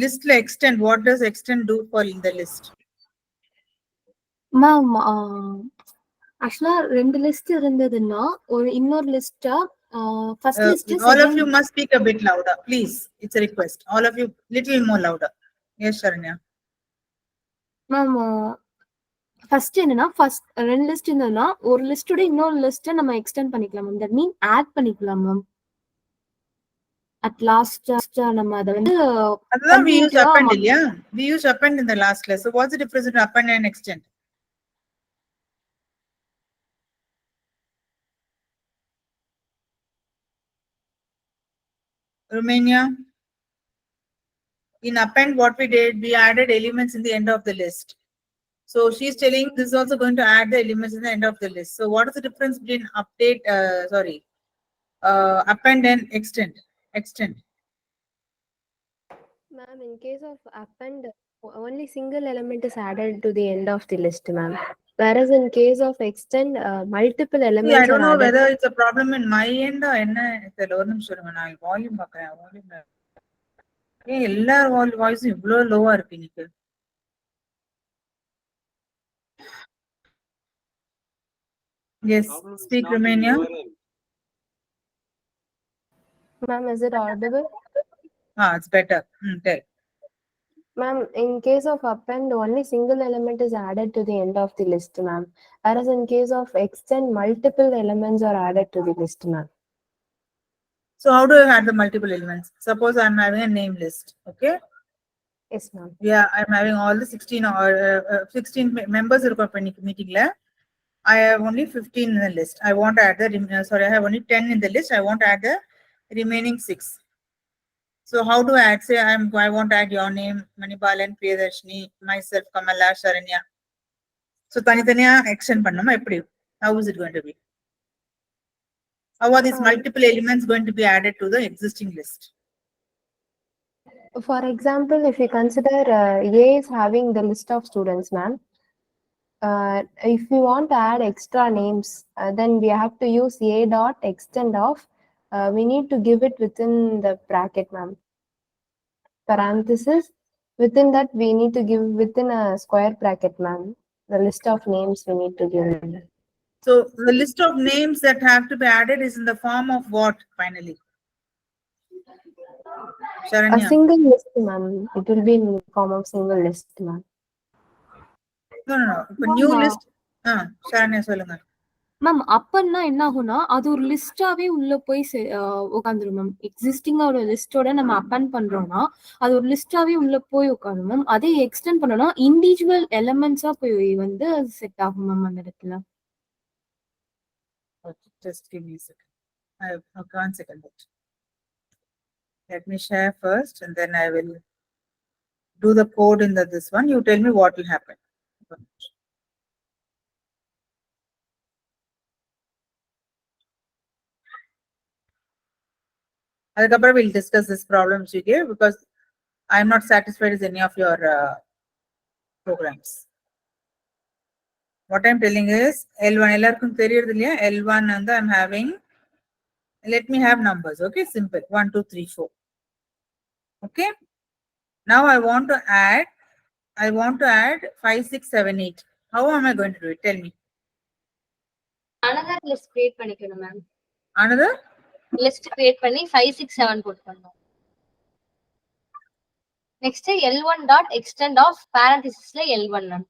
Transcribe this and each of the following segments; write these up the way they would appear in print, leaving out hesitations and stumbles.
List extend. What does extend do for in the list? Ma'am ஆக்சுவலா 2 list இருந்ததுன்னா ஒரு இன்னொரு லிஸ்டா first list All of you must speak a bit louder, please. It's a request. All of you, little more louder. Yes, Sharanya. Ma'am first என்னன்னா first 2 list இருந்ததுன்னா ஒரு லிஸ்டோட இன்னொரு லிஸ்ட்டை நம்ம எக்ஸ்டெண்ட் பண்ணிக்கலாம் மேம். தட் மீன் ஆட் பண்ணிக்கலாம் ma'am. At last நம்ம அதை வந்து we use append, yeah. We use append in the last class. So what's the difference between append and extend? Romania. In append, what we did, we added elements in the end of the list. So she's telling this is also going to add the elements in the end of the list. So what is the difference between append and extend? Extend. Ma'am, in case of append, only single element is added to the end of the list, ma'am. Whereas in case of extend, multiple elements I don't know added. whether it's a problem in my end or the volume. எல்லார் வாய்ஸும் இவ்ளோ லோவா இருக்கு இன்னைக்கு. Yes, speak Romania. Ma'am, is it audible? It's better. Tell. Ma'am, in case of append, only single element is added to the end of the list, ma'am. Whereas in case of extend, multiple elements are added to the list, ma'am. So how do I add the multiple elements? Suppose I'm having a name list, okay? Yes, ma'am. Yeah, I'm having all the 16 or 16 members in the meeting. I have only 15 in the list. I want to add the I have only 10 in the list. I want to add the remaining 6. So how do I add? Say I want to add your name, Manipalan, Priyadarshini, myself, Kamala, Sharanya. So Tanitanya extend pannuma eppadi? How is it going to be? How are these multiple elements going to be added to the existing list? For example, if you consider A is having the list of students, ma'am. If we want to add extra names, then we have to use A dot extend of. We need to give it within the bracket, ma'am. Parenthesis. Within that, we need to give within a square bracket, ma'am. The list of names we need to give. So the list of names that have to be added is in the form of what finally? Sharanya. A single list, ma'am. It will be in the form of single list, ma'am. No. A new list. Sharanya சொல்லுங்க. Ma'am அப்பன்னா என்ன ஆகும்னா அது ஒரு லிஸ்டாவே உள்ள போய் உட்காந்துரும் ma'am. எக்ஸிஸ்டிங்கா ஒரு லிஸ்டோட நம்ம அப்பன் பண்றோம்னா அது ஒரு லிஸ்டாவே உள்ள போய் உட்காரும் மேம். அதே எக்ஸ்டெண்ட் பண்ணோம்னா இண்டிவிஜுவல் எலமெண்ட்ஸா போய் வந்து அது செட் ஆகும் மேம் அந்த இடத்துல. Just give me a second. Okay, 1 second. Let me share first and then I will do the code in this one. You tell me what will happen. We'll discuss this problem you gave because I'm not satisfied with any of your programs. What I'm telling is L1 L1 and I'm having, let me have numbers. Okay, simple 1 2 3 4. Okay, now I want to add 5 6 7 8. How am I going to do it? Tell me. Another list create பண்ணிக்கணும் ma'am. Another list create பண்ணி 5 6 7 boat பண்ணனும். Next L1 dot extend of parenthesisல L1 ma'am.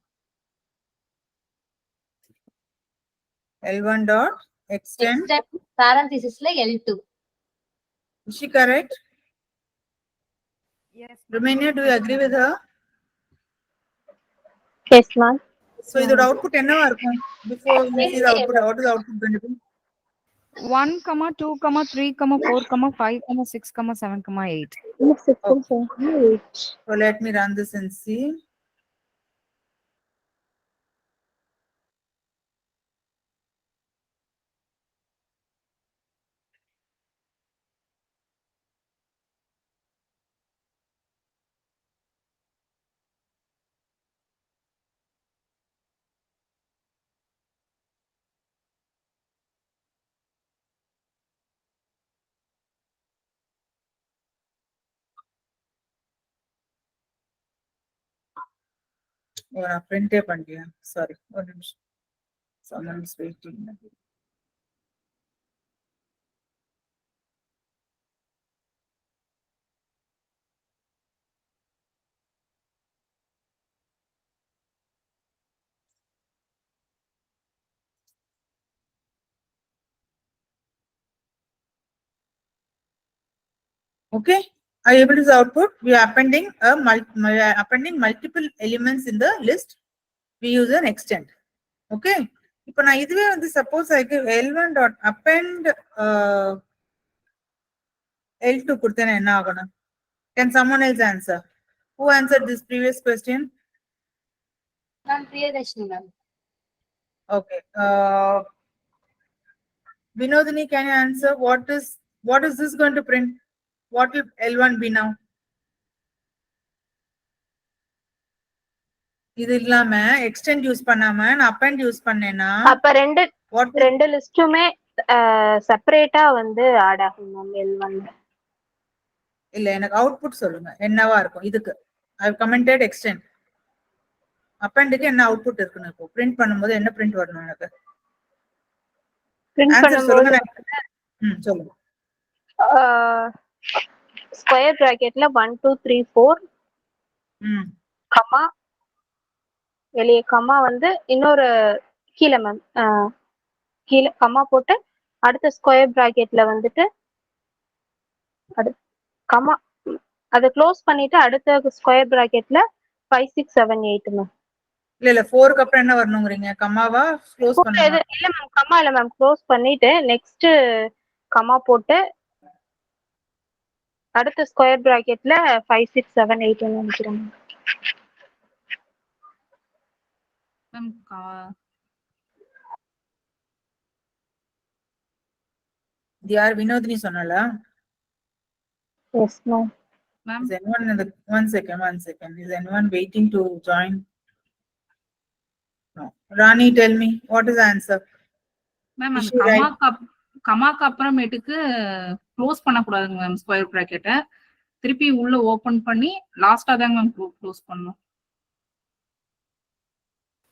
L1 dot extend parenthesisல L2. Is she correct? Yes. Romania, do you agree with her? Yes, ma'am. So the output என்னவா இருக்கும்? Before we see the output, what is the output going to be? 1, 2, 3, 4, 5, 6, 7, 8. Okay. So let me run this and see. ஓ நான் பிரிண்டே பண்ணிட்டேன் sorry ஒரு நிமிஷம் someone is waiting. Okay, are you able to see the output? We are appending appending multiple elements in the list. We use an extend. Okay. இப்போ நான் இதுவே வந்து suppose I give L1 dot append L2 கொடுத்தேன்னா என்ன ஆகணும்? Can someone else answer? Who answered this previous question? Ma'am, Priyadashini ma'am. Okay. Vinodini, can you answer? What is this going to print? What will L1 be now? இது இல்லாம extend use பண்ணாம நான் append use பண்ணேன்னா அப்ப what ரெண்டு லிஸ்டுமே செப்பரேட்டா வந்து add ஆகும் ma'am L1. இல்ல எனக்கு அவுட்புட் சொல்லுங்க என்னவா இருக்கும் இதுக்கு ஐ கமெண்டட் எக்ஸ்டெண்ட் அப்பெண்டுக்கு என்ன அவுட்புட் இருக்குன்னு இப்போ பிரிண்ட் பண்ணும்போது என்ன பிரிண்ட் வரணும் எனக்கு பிரிண்ட் ஆன்சர் பண்ணும்போது சொல்லுங்க சொல்லுங்க ஸ்கொயர் பிராக்கெட்ல 1 2 3 4 கமா வெளியே கமா வந்து இன்னொரு கீழே மேம் கீழே கமா போட்டு அடுத்த ஸ்கொயர் பிராக்கெட்ல வந்துட்டு கமா அதை க்ளோஸ் பண்ணிட்டு அடுத்த ஸ்கொயர் பிராக்கெட்ல 5 6 7 8 மேம். இல்ல 4க்கு அப்புறம் என்ன வரணும்ங்கறீங்க கமாவா க்ளோஸ் பண்ணனுமா? இல்ல மேம் கமா இல்ல மேம் க்ளோஸ் பண்ணிட்டு நெக்ஸ்ட் கமா போட்டு அடுத்த ஸ்கொயர் பிராக்கெட்ல 5 6 7 8 ன்னு நினைக்கிறேன் மேம் யார் வினோதினி சொன்னாலா? Yes ma'am. Ma'am Is anyone in the one second. Is anyone waiting to join? No. Rani, tell me what is the answer? Ma'am Is அந்த she right? கமாக்கு அப்புறமேட்டுக்கு close பண்ணக்கூடாதுங்க ma'am square பிராக்கெட்டை திருப்பி உள்ள open பண்ணி லாஸ்டா தாங்க ma'am close பண்ணணும்.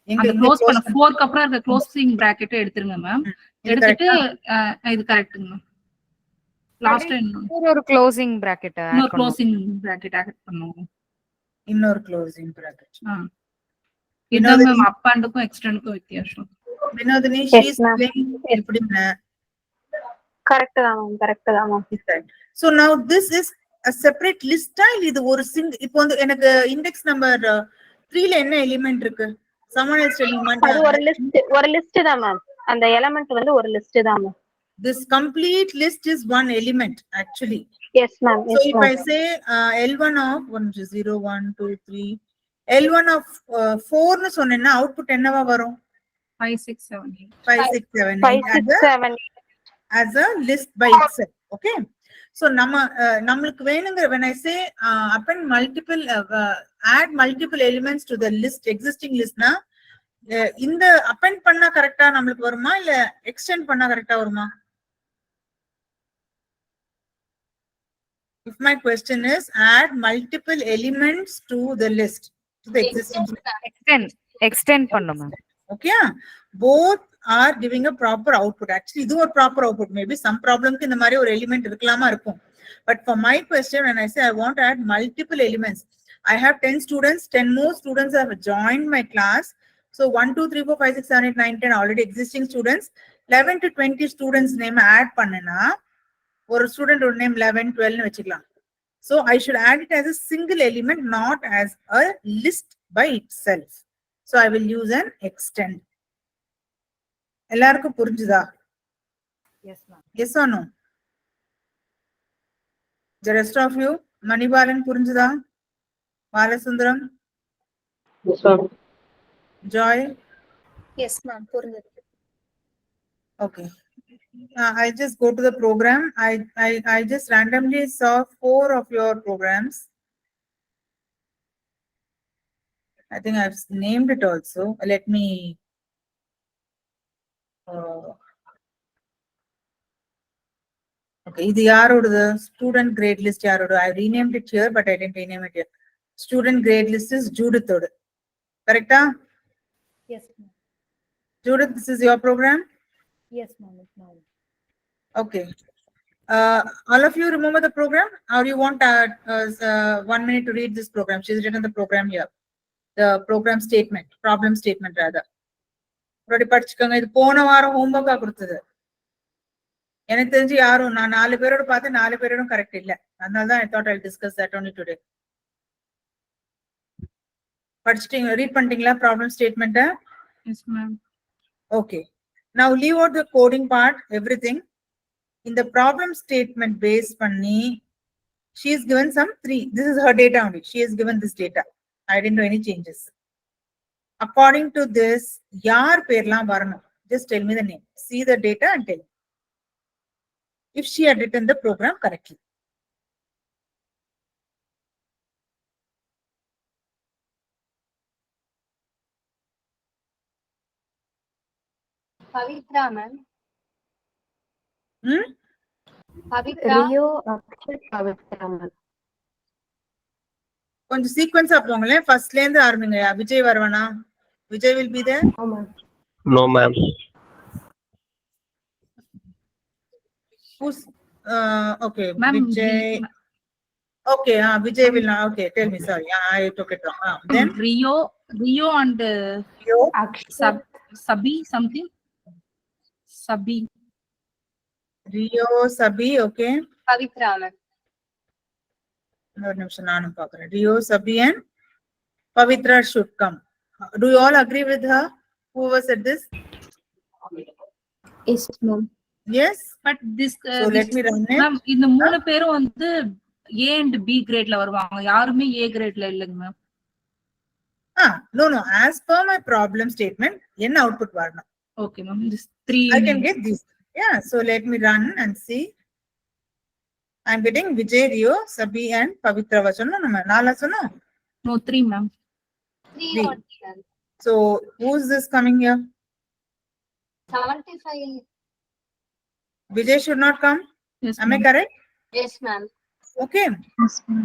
எங்க அந்த இங்க க்ளோஸ் பண்ண close 4க்கு அப்புறம் இருக்க க்ளோசிங் பிராக்கெட்டை எடுத்துருங்க மேம். இது எடுத்துட்டு correct இது கரெக்ட்டுங்க மேம். லாஸ்டா ஒரு க்ளோசிங் பிராக்கெட் இன்னொரு க்ளோசிங் பிராக்கெட் ஆட் பண்ணுவோம். இன்னொரு க்ளோசிங் பிராக்கெட். இதுதான் மேம் அப் அண்டுக்கும் எக்ஸ்டெண்டுக்கும் வித்தியாசம். Vinodhini Yes, she is ma'am. playing எப்படின்னா கரெக்ட் தான் மேம் கரெக்ட் தான் ma'am. So now this is a separate list இல்ல இது ஒரு இப்போ வந்து எனக்கு இண்டெக்ஸ் நம்பர் 3ல என்ன எலிமெண்ட் இருக்கு? someone else tell me. அது ஒரு லிஸ்ட் தான் மேம். அந்த எலிமெண்ட் வந்து ஒரு லிஸ்ட் தான் ma'am. This complete list is one element actually. Yes ma'am. So if I say L1 of 0 1 2 3 L1 of 4 னு சொன்னேன்னா அவுட்புட் என்னவா வரும்? 5 6 7 8 5 6 7 5 8 6 7 as a list by itself. Okay, so நம்மளுக்கு வேணுங்க when I say append multiple add multiple elements to the list existing list னா இந்த append பண்ணா கரெக்ட்டா நமக்கு வருமா இல்ல extend பண்ணா கரெக்ட்டா வருமா? If my question is add multiple elements to the list to the existing extend பண்ணுமா? Okay, both are giving a proper output. Actually இது ஒரு proper output. Maybe some problem க்கு இந்த மாதிரி ஒரு element இருக்கலாமா இருக்கும். But for my question when I say I want to add multiple elements, I have 10 students, 10 more students have joined my class. So 1 2 3 4 5 6 7 8 9 10 already existing students, 11 to 20 students name add பண்ணனா ஒரு student ஒரு name 11 12 னு வெச்சுக்கலாம். So I should add it as a single element, not as a list by itself. So I will use an extend. எல்லாருக்கும் புரிஞ்சுதா? S ma'am. Yes or no? The rest of you, Manibalan புரிஞ்சுதா? Balasundaram? Yes ma'am. Joy? Yes ma'am, புரிஞ்சது. Okay. I just go to the program. I just randomly saw 4 of your programs. I think I've named it also. Let me okay, இது யாரோடது? Student grade list யாரோட? I renamed it here, but I didn't rename it here. Student grade list is Judith. Correct? Yes, ma'am. Judith, this is your program? Yes, ma'am. It's mine. Okay. All of you remember the program, or you want 1 minute to read this program? She's written the program here. The program statement, problem statement rather. already படிச்சுக்கோங்க. இது போன வாரம் ஹோம்வொர்க்கா கொடுத்தது. எனக்கு தெரிஞ்சு யாரும் நான் 4 பேரோட பார்த்து 4 பேரோடும் கரெக்ட் இல்ல. அதனால தான் I thought I'll discuss that only today. படிச்சிட்டீங்க, ரீட் பண்ணிட்டீங்களா problem statement? Yes ma'am. Okay. Now leave out the coding part, everything. In the problem statement based panni, she is given some 3. This is her data only. She has given this data. I didn't do any changes. According to this, yaar perlam varanam. Just tell me the name. See the data and tell me if she had written the program correctly. Pavitra, ma'am. Hmm? Pavitra. Rio, Akshat, Pavitra, ma'am. கொஞ்சம் சீக்வென்ஸா போங்களேன். ஃபர்ஸ்ட்ல இருந்து ஆரம்பிங்க. விஜய் வருவானா? Vijay will be there? No, ma'am. No, ma'am. Who's okay, Ma'am, Vijay. Okay, Vijay will not. Okay, tell me, sorry. I took it wrong. Then Rio and Rio, Akshat. Sabi something. Sabi. Rio, Sabi, okay. Pavitra, ma'am. ஒரு நிமிஷம் நானும் பார்க்கிறேன். Rio, Sabi and Pavitra should come. Do you all agree with her? Whoever said this? Yes, ma'am. Yes? But this So let me run it. Ma'am இந்த 3 பேரும் வந்து A and B கிரேட்ல வருவாங்க. யாருமே A கிரேட்ல இல்லங்க ma'am. No. As per my problem statement, என்ன output வரணும்? Okay ma'am. This 3 I can get these. Yeah, so let me run and see. I'm getting Vijay, Rio, Sabi and Pavitra சொன்னோம் நம்ம. 4 சொன்னோம். No 3 ma'am. 3 Three. only, ma'am. So who's this coming here? 75. Vijay should not come. Yes Am I ma'am. correct? Yes, ma'am. Okay. Yes ma'am.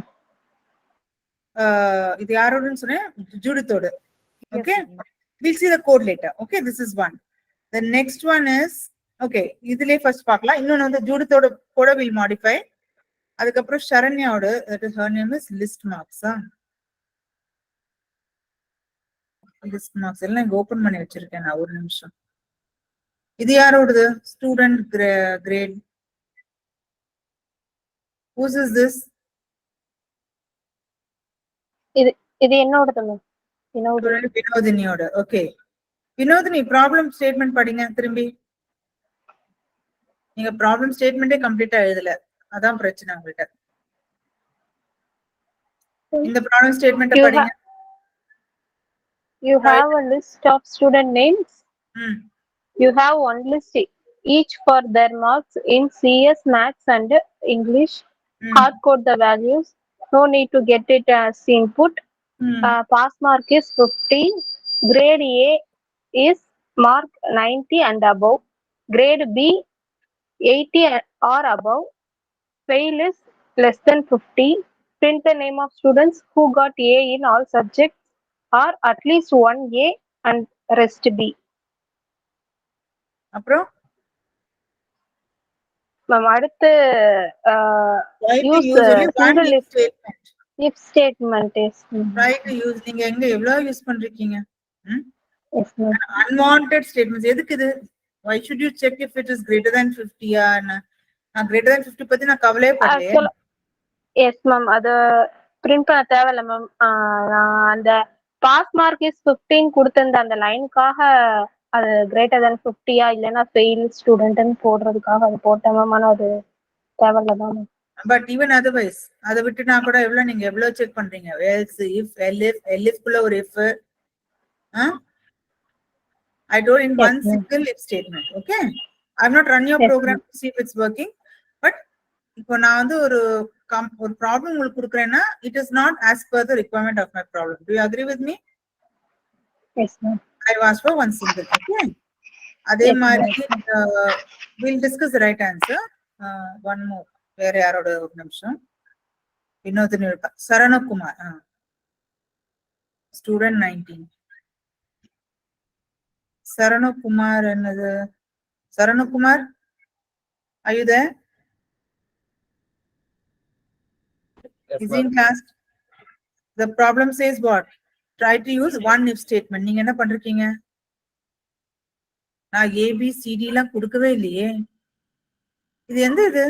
இது யாரோடன்னு சொன்னேன்? ஜூடித்தோட. Yes, Okay. ma'am. We'll see the code later. Okay, this is one. The next one is, okay, இதுலயே first பார்க்கலாம். இன்னொன்னு வந்து ஜூடித்தோட கூட will modify. அதுக்கப்புறம் ஷரண்யாவோட, that is her name is list marks. List marks எல்லாம் இங்க ஓபன் பண்ணி வச்சிருக்கேன் நான், ஒரு நிமிஷம். இது யாரோடது? Student great. Whose is this? இது என்னோடது மேம். என்னோட வினோதினியோட. ஓகே, வினோதினி ப்ராப்ளம் ஸ்டேட்மெண்ட் படிங்க திரும்பி. நீங்க ப்ராப்ளம் ஸ்டேட்மெண்டே கம்ப்ளீட்டா எழுதல, அதான் பிரச்சனை உங்கள்கிட்ட. இந்த ப்ராப்ளம் ஸ்டேட்மெண்ட் படிங்க. You have a list of student names. ம். You have one list each for their marks in CS, Maths and English. ம். Hard code the values. No need to get it as input. ம். Pass mark is 15. Grade A is mark 90 and above. Grade B 80 or above. Fail is less than 50. Print the name of students who got A in all subjects or at least one A and rest B. அப்புறம் ma'am அடுத்து try to use use only one single if statement. if statement is Try to use. நீங்க எங்க எவ்வளவு use பண்றீங்க? yes ma'am. Unwanted statements எதுக்கு இது? Why should you check if it is greater than 50? நான் greater than 50 பத்தி நான் கவலையே படலையே. Actually, yes ma'am, அது பிரிண்ட் பண்ண தேவையில்ல மேம். நான் அந்த பாஸ் மார்க் இஸ் 15 கொடுத்திருந்த அந்த லைனுக்காக அது கிரேட்டர் தென் 50யா இல்லைன்னா ஃபெயில் ஸ்டூடெண்ட்னு போடுறதுக்காக அது போட்டேன் மேம். ஆனால் அது தேவையில்ல தான் மேம். பட் ஈவன் அதர்வைஸ் அதை விட்டுனா கூட எவ்வளவு நீங்க எவ்வளவு செக் பண்றீங்க? எல்ஸ், இஃப், எல்இஃப் குள்ள ஒரு if. I told in one single if statement. Okay, I've not run your program to see if it's working. But இப்போ நான் வந்து ஒரு ப்ராப்ளம் உங்களுக்கு கொடுக்குறேன்னா it is not as per the requirement of my problem. Do you agree with me? Yes ma'am. I asked for one single. Okay, அதே மாதிரி we'll discuss the right answer. One more. வேற யாரோட ஒரு நிமிஷம். Vinodhini Saranakumar, student 19. Saranakumar another. Saranakumar, are you there? Is he in class? The problem says what? Try to use one if statement. நீங்க என்ன பண்றீங்க? நான் ABCD எல்லாம் கொடுக்கவே இல்லையே. இது எந்த இது?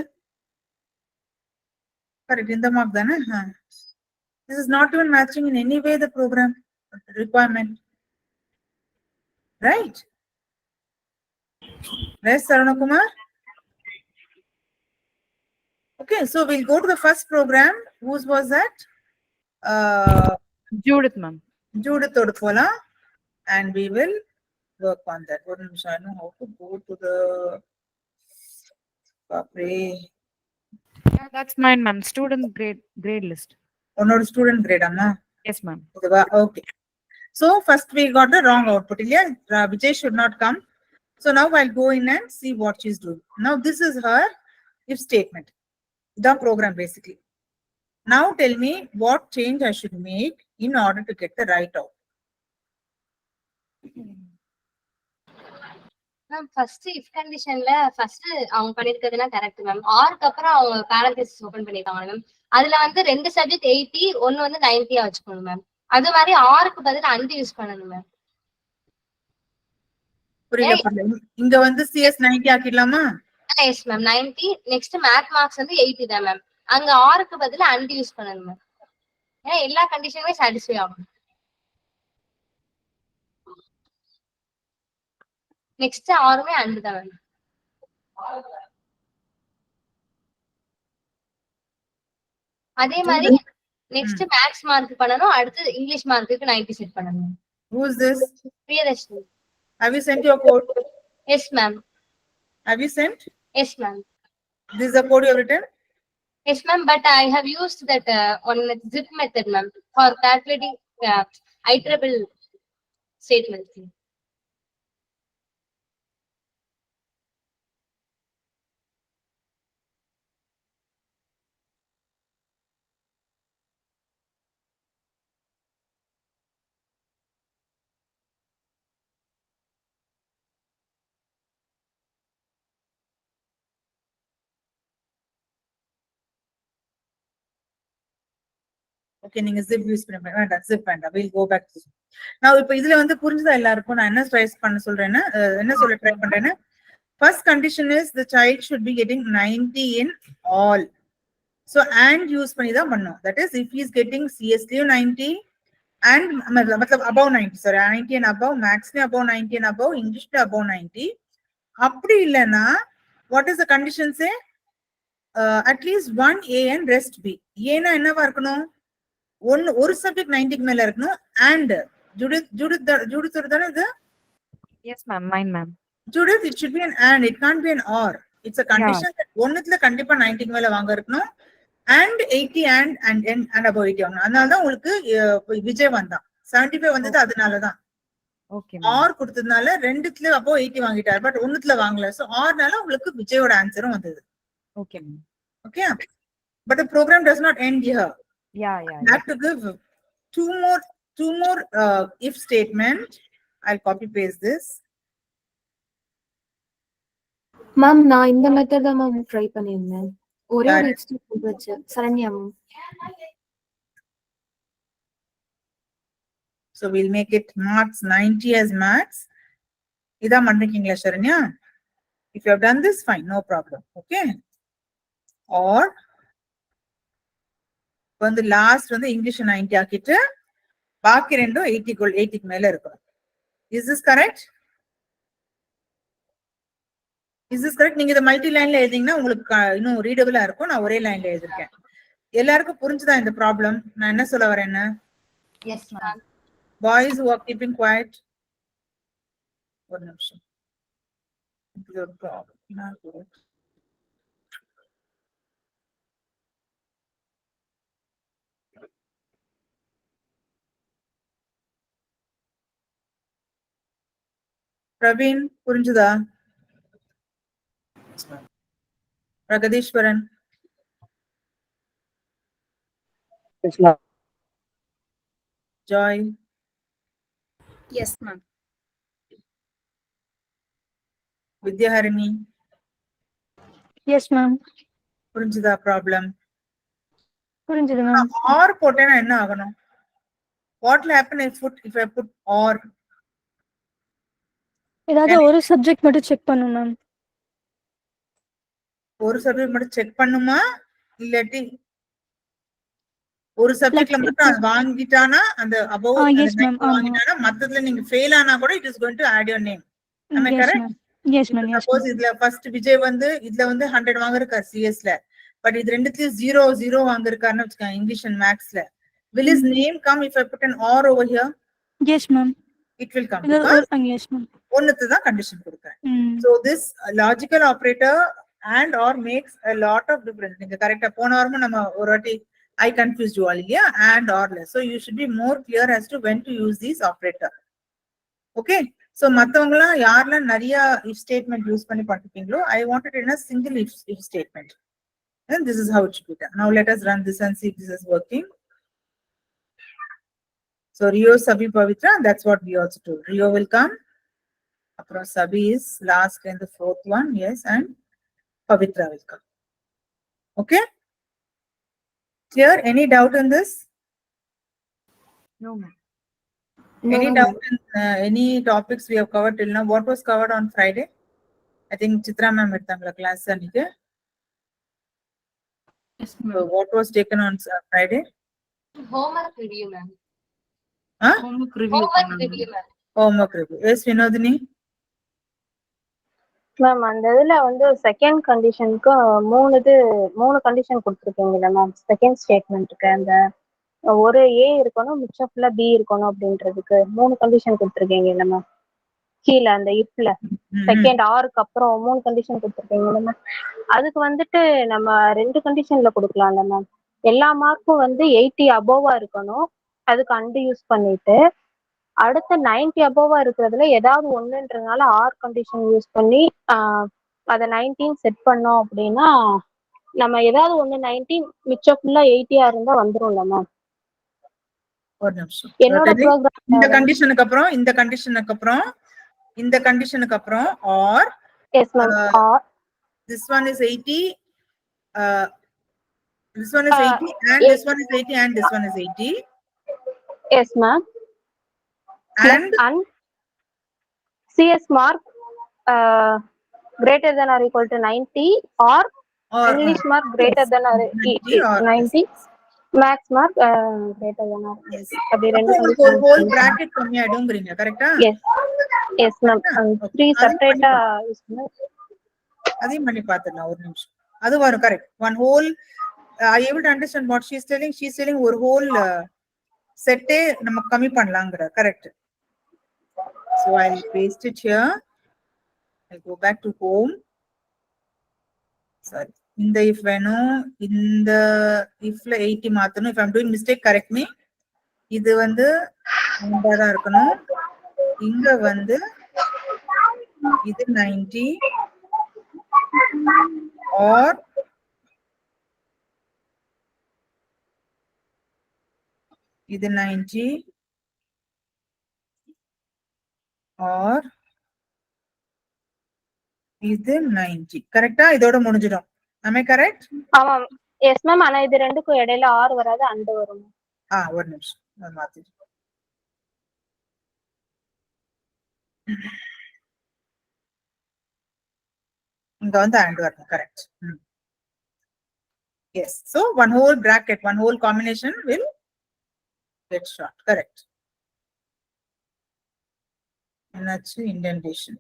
Correct, இந்த mark தானே? This is not even matching in any way the program requirement. Right? Yes, Saranakumar? Okay, so we'll go to the first program. Whose was that? Judith, ma'am. Judith Odupola. And we will work on that. One நிமிஷம், I know how to go to the Yeah, that's mine, ma'am. Student grade list. உன்னோட student grade அம்மா. Yes, ma'am. Okay. So first we got the wrong output. Yeah, Vijay should not come. So now I'll go in and see what she's doing. Now this is her if statement. The program basically. Now tell me what change I should make in order to get the right out. Ma'am first if கண்டிஷன்ல first அவங்க பண்ணிருக்கிறதுனா correct ma'am. ஆருக்கு அப்புறம் அவங்க பேரந்திசிஸ் open பண்ணிருக்காங்க ma'am. அதுல வந்து 2 subject 80, ஒன்னு வந்து 90 வச்சுக்கணும் மேம். அது மாதிரி ஆருக்கு பதிலா அண்ட் யூஸ் பண்ணணும் மேம். புரியல. இங்க வந்து CS 90 ஆக்கிடலாமா? Yes ma'am 90. Next math marks வந்து 80 தான் மேம். அங்க ஆருக்கு பதிலா அண்ட் யூஸ் பண்ணணும் மேம். ஏன்னா எல்லா கண்டிஷனுமே சாட்டிஸ்ஃபை ஆகும். நெக்ஸ்ட் ஆறுமே அண்ட் தான் மேம். அதே மாதிரி நெக்ஸ்ட் மேத்ஸ் மார்க் பண்ணனும். அடுத்து இங்கிலீஷ் மார்க்குக்கு 90 செட் பண்ணனும். Who is this? Priyadarshini. Have you sent your code? Yes ma'am. Have you sent? Yes ma'am. This is the code you have written? Yes, ma'am, but I have used that on zip method, ma'am, for calculating iterable statements. Okay, நீங்க zip use பண்ண வேண்டாம். zip வேண்டாம். We'll go back to. Now இப்போ இதுல வந்து புரிஞ்சதா எல்லாருக்கும்? நான் என்ன ட்ரை பண்ண சொல்றேன்னா, என்ன சொல்ல ட்ரை பண்றேன்னா, first condition is the child should be getting 90 in all. So and use பண்ணி தான் பண்ணோம். That is if he is getting CS 90 and मतलब above 90, sorry, 90 and above, maths ne above 90 and above, English ne above 90. அப்படி இல்லைன்னா what is the condition say? At least 1 A and rest B. ஏன்னா என்னவா இருக்கணும்? ஒரு subject 90 மேல இருக்கணும். and Judith தானே இது? Yes, ma'am. Mine, ma'am. Judith, it should be an and, it can't be an or. It's a condition that ஒண்ணுத்துல கண்டிப்பா 90 மேல வாங்க இருக்கணும் and 80 and above 80 ஆகணும். அதனால தான் உங்களுக்கு விஜய் வந்தான். 75 வந்தது அதனாலதான். Okay, or கொடுத்ததுனால ரெண்டுத்துல above 80 வாங்கிட்டார், பட் ஒண்ணுத்துல வாங்கல. சோ orனால உங்களுக்கு விஜயோட ஆன்சரும் வந்தது. Okay, ma'am. Okay, but the program does not end here. Yeah. I have to give two more if statement. I'll copy paste this. Ma'am நான் இந்த மெத்தட் தான் மேம் ட்ரை பண்ணியிருந்தேன். ஒரே ஒரு எக்ஸ்டென்ஷன் வச்சு Saranya ma'am. So we'll make it marks 90 as maths. Ida mandrikingla Sharanya? If you have done this, fine, no problem. Okay. Or when the last one the English 90 ஆக்கிட்டு பாக்கி ரெண்டும் 80 மேல இருக்கும். Is this correct? நீங்க இந்த multi லைன்ல எழுதிங்கன்னா உங்களுக்கு இன்னும் ரீடபிளா இருக்கும். நான் ஒரே லைன்ல எழுதிருக்கேன். எல்லாருக்கும் புரிஞ்சுதா இந்த ப்ராப்ளம்? நான் என்ன சொல்ல வரேன்னு? Yes ma'am. Boys who are keeping quiet. ஒரு நிமிஷம். Good problem. Not good. Praveen, புரிஞ்சுதா? Pragadishwaran. Yes, ma'am. Joy. Yes, ma'am. Vidyaharini, Yes, ma'am. புரிஞ்சுதா ப்ராப்ளம்? புரிஞ்சுது மேம். ஆர் போட்டேன்னா என்ன ஆகணும்? What will happen if I put or? ஏதாவது ஒரு சப்ஜெக்ட் மட்டும் செக் பண்ணும் மேம். ஒரு சப்ஜெக்ட் மட்டும் செக் பண்ணுமா இல்லாட்டி ஒரு சப்ஜெக்ட்ல மட்டும் அது வாங்கிட்டானா அந்த above yes ma'am. வாங்கிட்டானா மத்ததுல நீங்க ஃபெயில் ஆனா கூட it is going to add your name. Am I Yes correct? ma'am. Yes ma'am. Yes Suppose ma'am. இதுல ஃபர்ஸ்ட் விஜய் வந்து இதுல வந்து 100 வாங்குறாரு சிஎஸ்ல, பட் இது ரெண்டுத்துலயும் 0 வாங்குறாருன்னு வச்சுக்கோங்க இங்கிலீஷ் அண்ட் மேத்ஸ்ல. Will his name come if I put an or over here? Yes ma'am. It will come இது because yes ma'am. ஒண்ணுத்து தான் கண்டிஷன் கொடுக்கிறேன். So this logical operator and or makes a lot of difference. நீங்க கரெக்ட்டா போன வாரமும் நம்ம ஒரு வாட்டி I confused you all, yeah, and or less. So you should be more clear as to when to use these operator. Okay. So மத்தவங்கலாம் யாரெல்லாம் நிறைய if statement use பண்ணி பண்ணிருக்கீங்களோ I wanted in a single if statement. And this is how it should be done. Now let us run this and see if this is working. So Rio, Sabi, Pavitra, that's what we also do. Rio will come. Apra Sabi is last and the fourth one, yes, and Pavitra will come. Okay? Clear? Any doubt in this? No, ma'am. Any doubt in any topics we have covered till now? What was covered on Friday? I think Chitra ma'am irthangala class anike. Yes, So ma'am. what was taken on Friday? Homework review, ma'am. Huh? Homework review. Homework review, ma'am. Homework review. Yes, Vinodini. Ma'am அந்த இதுல வந்து second கண்டிஷனுக்கு மூணு condition கொடுத்துருக்கீங்கல்ல ma'am. Second ஸ்டேட்மெண்ட்டுக்கு அந்த ஒரு ஏ இருக்கணும் மிச்சம் ஃபுல்லா பி இருக்கணும் அப்படின்றதுக்கு 3 கண்டிஷன் கொடுத்துருக்கீங்கல்ல மேம். கீழே அந்த இஃப்ல செகண்ட் ஆருக்கு அப்புறம் 3 கண்டிஷன் கொடுத்துருக்கீங்கல்ல மேம். அதுக்கு வந்துட்டு நம்ம 2 கண்டிஷன்ல கொடுக்கலாம்ல மேம். எல்லா மார்க்கும் வந்து 80 அபோவா இருக்கணும், அதுக்கு அண்டு யூஸ் பண்ணிட்டு அடுத்த 90 அபோவா இருக்கிறதுல ஏதாவது ஒண்ணுன்றதுனால ஆர் கண்டிஷன் யூஸ் பண்ணி அதை 19 செட் பண்ணோம் அப்படின்னா நம்ம ஏதாவது ஒண்ணு 90 மிச்சம் ஃபுல்லா 80 இருந்தா வந்துரும்ல மேம். ஒரு நிமிஷம். என்னோட ப்ரோக்ராம் இந்த கண்டிஷனுக்கு அப்புறம் or yes ma'am. Or this one is 80 this one is 80 and this one is 80 and this one is 80 yes ma'am. and CS mark greater than or equal to 90 or English mark greater than or 90, max mark greater than or அப்படி ரெண்டு ஒரு whole bracket கம்மியாடும்ங்கறீங்க கரெக்ட்டா? Yes ma'am. 3 செப்பரேட்டா use பண்ணா அதையும் பண்ணி பார்த்துடலாம் ஒரு நிமிஷம். அது வரும் correct. One whole I able to understand what she is telling. She is telling ஒரு whole set நம்ம கம்மி பண்ணலாம்ங்கற correct. So I'll paste it here. I'll go back to home. Sorry. இந்த if வேணும், இந்த ifல 80 மாத்தணும். If I'm doing mistake, correct me. இது வந்து தான் இருக்கணும். இங்க வந்து இது 90 or இது 90 or இது 90. கரெக்ட்டா? இதோட முடிஞ்சிடும். Am I correct? ஆமா எஸ் மேம். ஆனா இது ரெண்டுக்கும் இடையில ஆர் வராது, அண்டு வரும். ஒரு நிமிஷம் நான் மாத்திடுறேன். இங்க வந்து and வரணும் correct. Yes. So one whole bracket, one whole combination will get short. Correct. என்னாச்சு? indentation.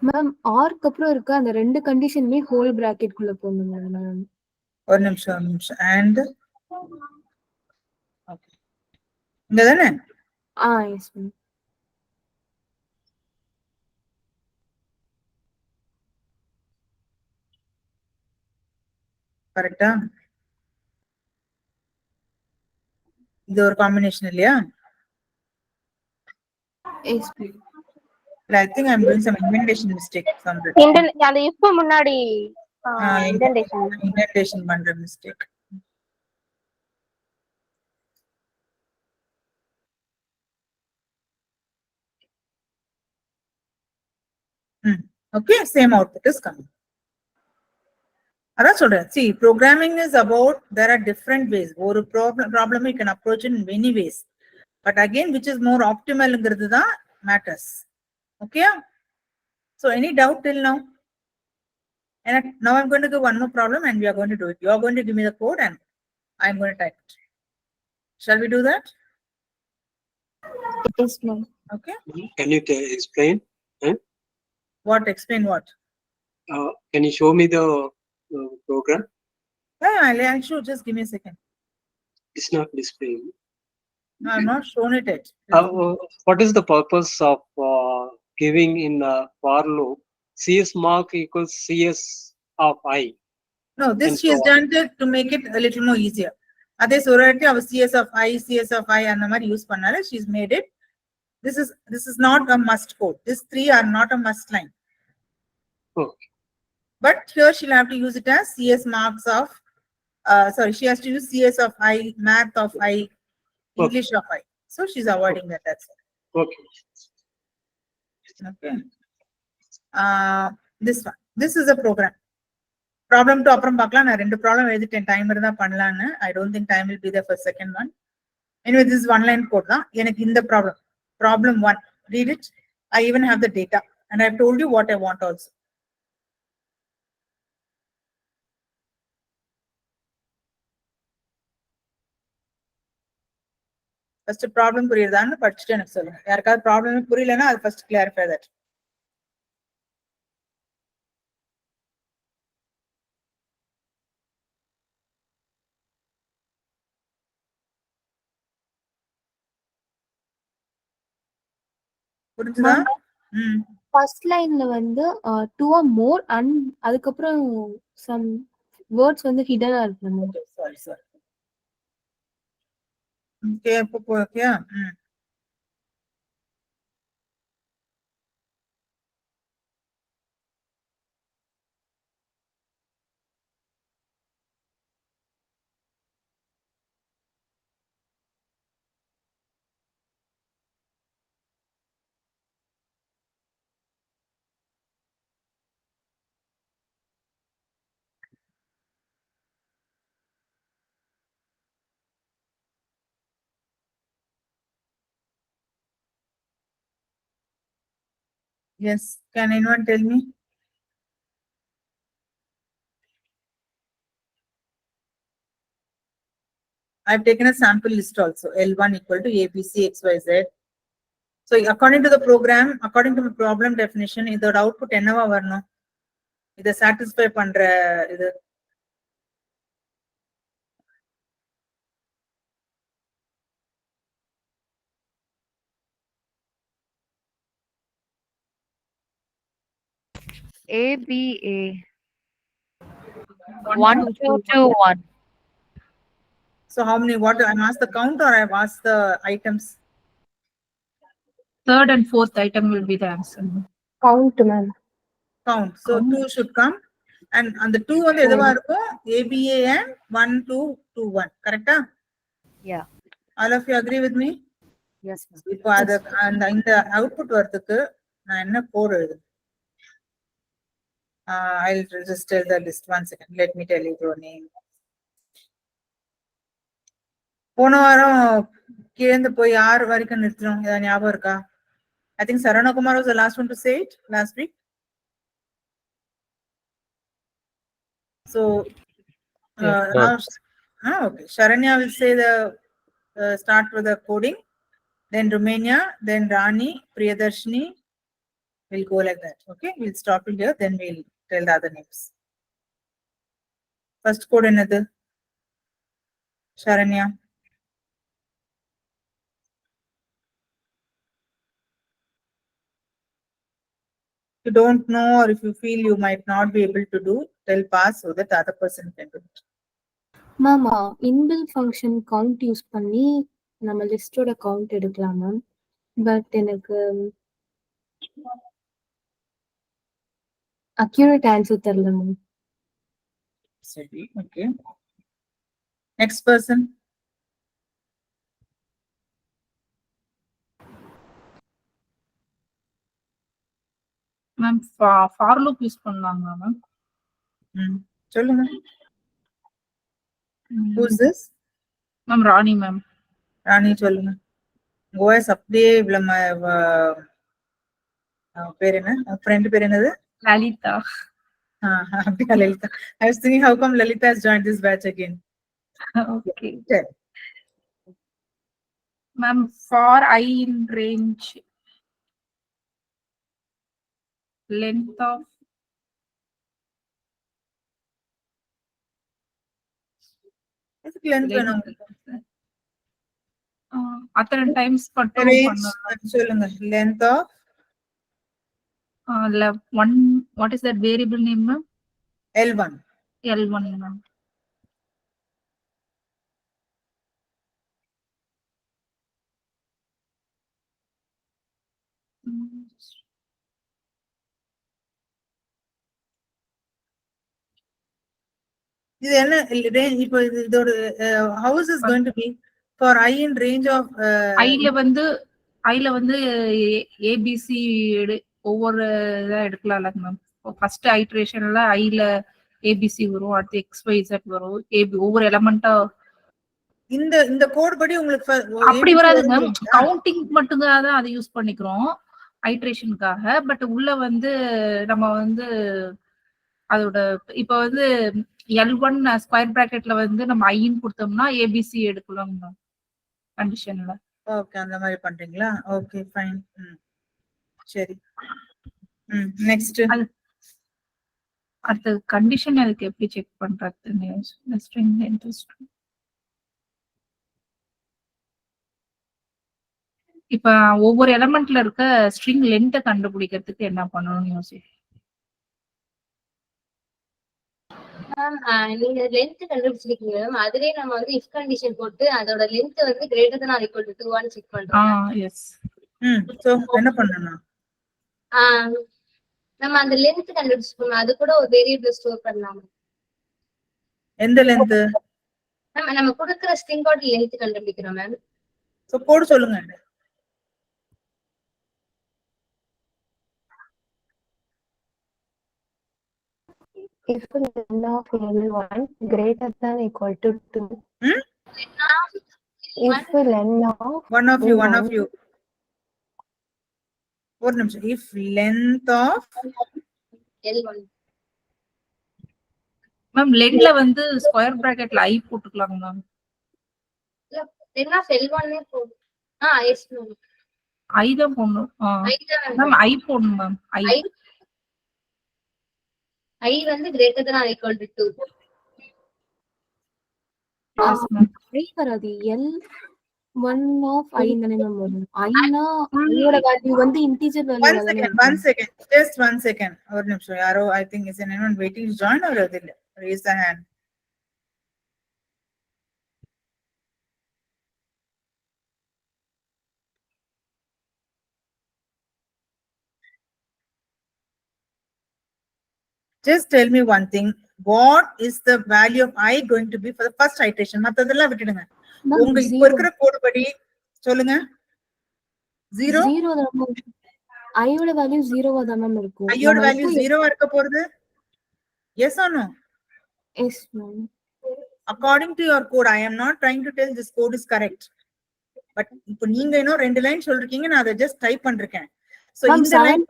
மேம் ஆர்க்கு அப்புறம் இருக்க அந்த 2 கண்டிஷனுமே ஹோல் பிராக்கெட் குள்ள போடணும் மேம். ஒரு நிமிஷம் and okay. இங்க தானே? Yes ma'am. கரெக்ட்டா? இது ஒரு காம்பினேஷன் இல்லையா? Yes ma'am. I think I'm doing some indentation mistake somewhere. அந்த if முன்னாடி indentation பண்ற mistake. Okay, same output is coming. அதான் சொல்றேன். See, programming is about, there are different ways. ஒரு problem you can approach in many ways. But again, which is more optimal தான் matters. Okay? So any doubt till now? And now I'm going to give one more problem and we are going to do it. You are going to give me the code and I'm going to type it. Shall we do that? Yes, ma'am. Okay. Can you explain? What? Explain what? Can you show me the program? Yeah, I'll show. Just give me a second. It's not displaying. No, I'm not shown it yet. What is the purpose of giving in for loop CS mark equals CS of I? No, this And she has so on. done it to make it a little more easier. அதே சொல்றாட்டி அவ CS of I அந்த மாதிரி use பண்ணால she's made it. This is not a must code. These three are not a must line. Okay. But here she'll have to use it as CS marks of sorry, she has to use CS of I, math of I, English of I. So she's avoiding that. That's it. Okay. Okay. This one. This is a program. Problem to அப்புறம் பார்க்கலாம். நான் ரெண்டு problem எழுதிட்டேன், time இருந்தா பண்ணலான்னு. I don't think time will be there for second one. Anyway, this is one line code தான். எனக்கு இந்த problem 1. Read it. I even have the data and I've told you what I want also. First problem புரியுதான்னு படிச்சுட்டு எனக்கு சொல்லுங்க. யாருக்காவது problem புரியலன்னா அது first clarify that. புரிஞ்சுதா? ஃபர்ஸ்ட் லைன்ல வந்து 2 or more and அதுக்கப்புறம் some words வந்து ஹிடனா இருக்கு ma'am. Sorry. Okay, okay. Yes, can anyone tell me? I've taken a sample list also. L1 equal to ABC XYZ. So according to the program, according to the problem definition, இதோட output என்னவா வரணும்? இதை satisfy பண்ற இது. ABA 1221. So how many, what, I'm asked the count or I've asked the items? Third and fourth item will be the answer. Count, ma'am. Count. So 2 should come. And on the 2 வந்து எதுவா இருக்கும்? ABA and 1, 2, 2, 1. Correct? Yeah. All of you agree with me? Yes, ma'am. இப்போ அது இந்த output வரதுக்கு நான் என்ன code எழுதுறேன்? I'll just tell the list. One second. Let me tell you your name. போன வாரம் கீழே போய் யார் வரைக்கும் நிறுத்தணும்? ஏதாவது ஞாபகம் இருக்கா? I think Sarana Kumar was the last one to say it last week. So now, okay. Sharanya will say the start with the coding, then Romania, then Rani, Priyadarshini. We'll go like that. Okay, we'll stop it here, then we'll tell the other names. First code another. Sharanya. If you don't know or if you feel you might not be able to do, tell pass so that the other person can do it. Ma'am inbuilt function count use பண்ணி நம்ம லிஸ்டோட count எடுக்கலாம் ma'am. But எனக்கு accurate answer தெரியல ma'am. சரி, okay. Next person. Ma'am for loop use பண்ணலாங்களா ma'am? சொல்லுங்க. Who's this? Ma'am Rani ma'am. Rani சொல்லுங்க. வாய்ஸ் அப்படியே இவ்வளவு பேர் என்ன? ஃப்ரெண்ட் பேர் என்னது? லலிதா. அப்படியா Lalitha. I was thinking how come Lalita has joined this batch again. Okay. Yeah. Ma'am, for I in range, length of length வேணும். அத்தனை டைம்ஸ் மட்டும் Range சொல்லுங்க. Length of one. What is that variable name, ma'am? L1. L1, ma'am. இது என்ன range? இப்போ இதோட how is this going to be for I in range of ஐல வந்து ABC ஒவ்வொரு இதா எடுக்கலாம்ல மேம். ஃபர்ஸ்ட் ஐட்ரேஷன்ல ஐல ஏபிசி வரும், அடுத்து XYZ வரும், ஒவ்வொரு எலமெண்டா. இந்த கோட் படி உங்களுக்கு அப்படி வராது மேம். கவுண்டிங் மட்டும் தான் அதை யூஸ் பண்ணிக்கிறோம் ஐட்ரேஷனுக்காக. பட் உள்ள வந்து நம்ம வந்து அதோட இப்ப வந்து L1 ஸ்கொயர் பிராக்கெட்ல வந்து நம்ம ஐன்னு கொடுத்தோம்னா ஏபிசி எடுக்கலாம் மேம் கண்டிஷன்ல. ஓகே, அந்த மாதிரி பண்றீங்களா? Okay fine. சரி. நெக்ஸ்ட் அடுத்த கண்டிஷன் அதுக்கு எப்படி செக் பண்றது? ஸ்ட்ரிங் லென்த் இப்ப ஒவ்வொரு எலமெண்ட்ல இருக்க ஸ்ட்ரிங் லென்த்தை கண்டுபிடிக்கிறதுக்கு என்ன பண்ணணும்னு யோசி. மேம் நீங்க லென்த் கண்டுபிடிச்சிருக்கீங்க மேம். அதுலயே நம்ம வந்து இஃப் கண்டிஷன் போட்டு அதோட லென்த் வந்து greater than or equal to 2 ஆன்னு செக் பண்றோம். எஸ். சோ என்ன பண்ணனும்? நம்ம அந்த லென்த் கண்டுபிடிச்சிருக்கோம். அது கூட ஒரு வேரியபிள் ஸ்டோர் பண்ணலாம். எந்த லென்த்? மேம் நம்ம கொடுக்கிற ஸ்ட்ரிங்கோட லென்த் கண்டுபிடிக்கிறோம் மேம். சோ கோட் சொல்லுங்க. If len of L1 greater than equal to 2. If len of one of you. ஒரு நிமிஷம். If length of L1. Ma'am லென்த்ல வந்து ஸ்கொயர் பிராக்கெட்ல ஐ போட்டுக்கலாம் மேம். len of L1 னே போடு. S ma'am. ஐ தான் போடணும். மேம் ஐ போடணும் மேம். I வந்து greater than or equal to 2. Yes ma'am. I வராது. L1 of I தானே மேம் வரும். ஐனா ஐயோட வேல்யூ வந்து integer value. one second, just 1 second. ஒரு நிமிஷம். யாரோ I think is anyone waiting to join or raise the hand. Just tell me one thing. What is the value of I going to be for the first iteration? மத்ததெல்லாம் விட்டுடுங்க. உங்க இப்ப இருக்கிற code படி சொல்லுங்க. 0 தான் மேம். ஐயோட value 0 தான் மேம் இருக்கும். ஐயோட வேல்யூ 0 இருக்க போறது? Yes or no? Yes ma'am. According to your code, I am not trying to tell this code is correct. But இப்போ நீங்க இன்னும் 2 லைன் சொல்றீங்க, நான் அதை just type பண்ணிருக்கேன். So இந்த லைன்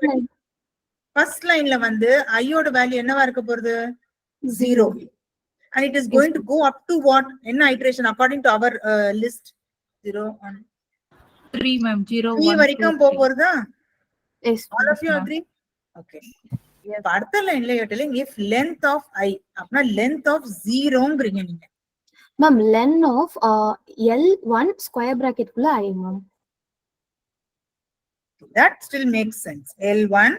first lineல வந்து ஐயோட வேல்யூ என்னவா இருக்க போறது? 0. And it is going to go up to what? என்ன iteration according to our list? 0 1 3 ma'am. 0 3 வரைக்கும் போறதா? Yes. All of you agree? Okay. இப்ப அடுத்த லைன்ல you're telling if length of I அப்பனா length of 0ங்கறீங்க நீங்க. Ma'am len of L1 square bracket குள்ள I ma'am. That still makes sense. L1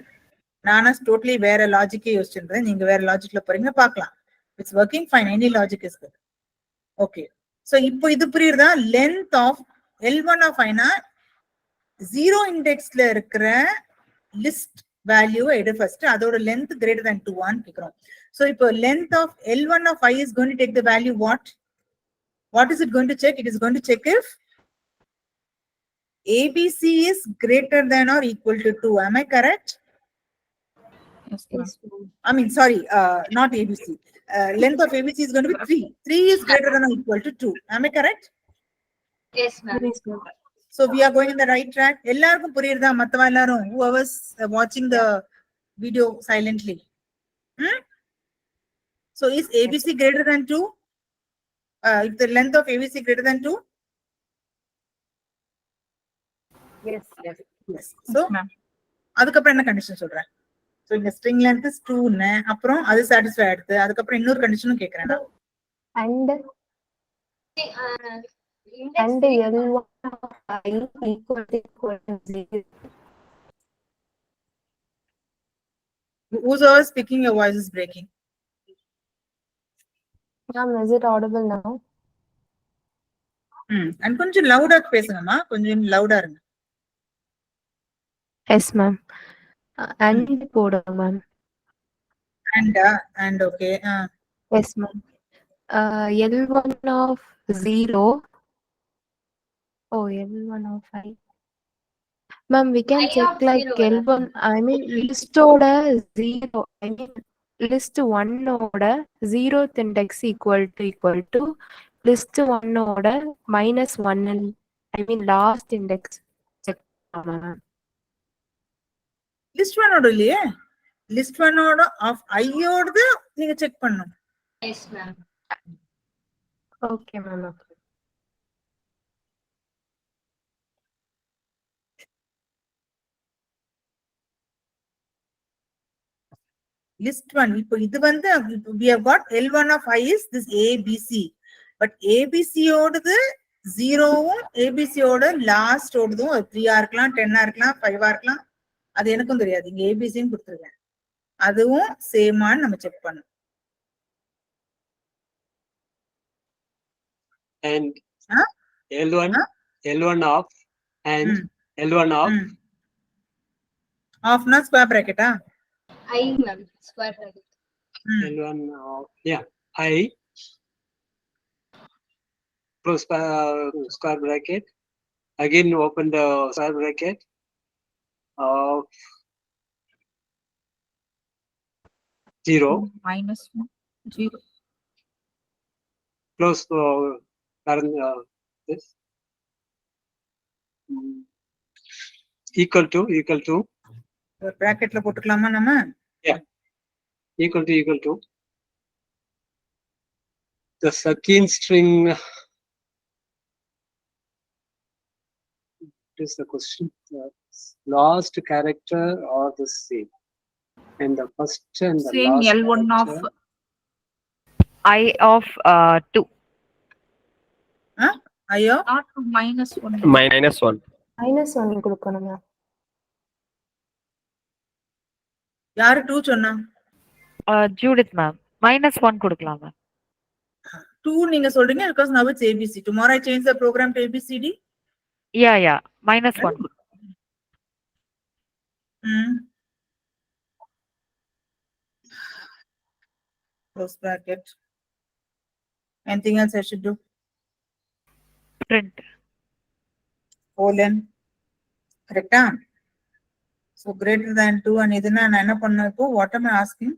நானா totally வேற லாஜிக்கே யோசிச்சிருந்தேன். நீங்க வேற லாஜிக்ல போறீங்க பார்க்கலாம். It's working fine. Any logic is good. Okay. So இப்போ இது புரியுதா? Length of L1 of I னா 0 indexல இருக்கிற list value எடு first. அதோட length greater than 2 ஆன்னு கேக்குறோம். So இப்போ length of L1 of I is going to take the value what? What is it going to check? It is going to check if ABC is greater than or equal to 2. Am I correct? Yes, ma'am. Yes, ma'am. I mean, sorry, not ABC. Length of ABC is going to be 3. 3 is greater than or equal to 2. Am I correct? Yes, ma'am. Yes, ma'am. So we are going in the right track. எல்லாருக்கும் புரியுதா மத்தவ எல்லாரும் whoever's watching the video silently. So is ABC greater than 2? If the length of ABC greater than 2? Yes, yes. Yes. So Ma'am. அதுக்கப்புறம் என்ன condition சொல்றேன்? So இந்த string length is 2 ன்னு அப்புறம் அது satisfy ஆயிடுது. அதுக்கப்புறம் இன்னொரு கண்டிஷனும் கேக்குறேன் நான். And Index and three- L1 of I equal to 0. Whoever is speaking, your voice is breaking. Ma'am, is it audible now? And கொஞ்சம் louder பேசுங்கம்மா. கொஞ்சம் louder இருங்க. Yes, ma'am. And போடுங்க ma'am. And okay. Yes, ma'am. L1 of 0. Oh, L1 of I. Ma'am, we can I check of like 0 வரும். L1. I mean, list order 0. I mean, list 1 order 0th index equal to list 1 order minus 1 and I mean last index. Check, ma'am. List 1 ஓட இல்லையே. List 1 ஓட of I ஓடது நீங்க check பண்ணணும். Yes, ma'am. Okay, ma'am. Okay. List 1 இப்போ இது வந்து we have got L1 of I is this ABC. But ABC ஓடது 0வும் ABC ஓட last ஓடதும் 3 இருக்கலாம் 10 இருக்கலாம் 5 இருக்கலாம். அது எனக்கும் தெரியாது. இங்க ABCன்னு கொடுத்துருக்கேன். அதுவும் சேமான்னு நம்ம செக் பண்ணணும். And Huh? L1, Huh? L1 of and L1 of ஆஃப்னா ஸ்கொயர் பிராக்கெட்டா? I, ma'am. Square bracket. L1 of I close square bracket. Again open the square bracket of 0 Minus 1, 0. close current this equal to பிராக்கெட்ல போட்டுக்கலாமா நம்ம? equal to the second string. What is the question? The last character or the same? And the first and the Same last L1 of character. I of 2. ஐயோ not to minus 1. minus 1. Minus 1 கொடுக்கணும் ma'am. யாரு 2 சொன்னா? Judith ma'am. minus 1 கொடுக்கலாம் ma'am. 2 நீங்க சொல்றீங்க because now it's ABC. Tomorrow I change the program to ABCD. Yeah. minus 1. Close bracket. Anything else I should do? Print. Colon. Correct? So greater than 2 and இதுனா நான் என்ன பண்ண இப்போ? What am I asking?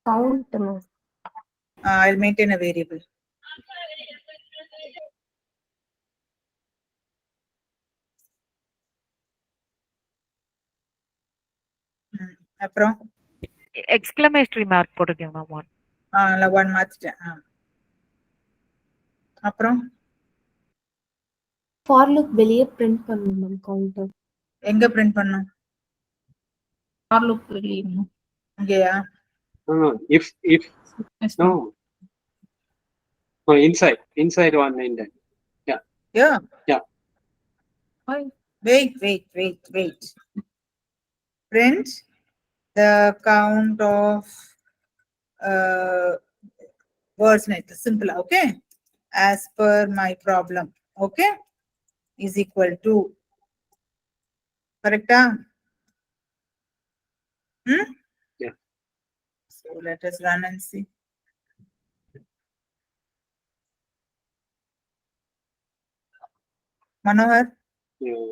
Count ma'am. I'll maintain a variable. அப்புறம் Exclamatory mark போட்டுக்கோங்க ma'am 1. நான் 1 மாத்திட்டேன். அப்புறம் for loop வெளியே பிரிண்ட் பண்ணணும் மேம் கவுண்டர். எங்க பிரிண்ட் பண்ணணும்? For loop வெளியே. இங்கயா? No, if Yes, no, ma'am. no, inside one indent. Yeah. Why? Wait. Print the count of words net. Simple, okay? As per my problem, okay? Is equal to. Correct? Yeah. So let us run and see. Manohar? Yeah.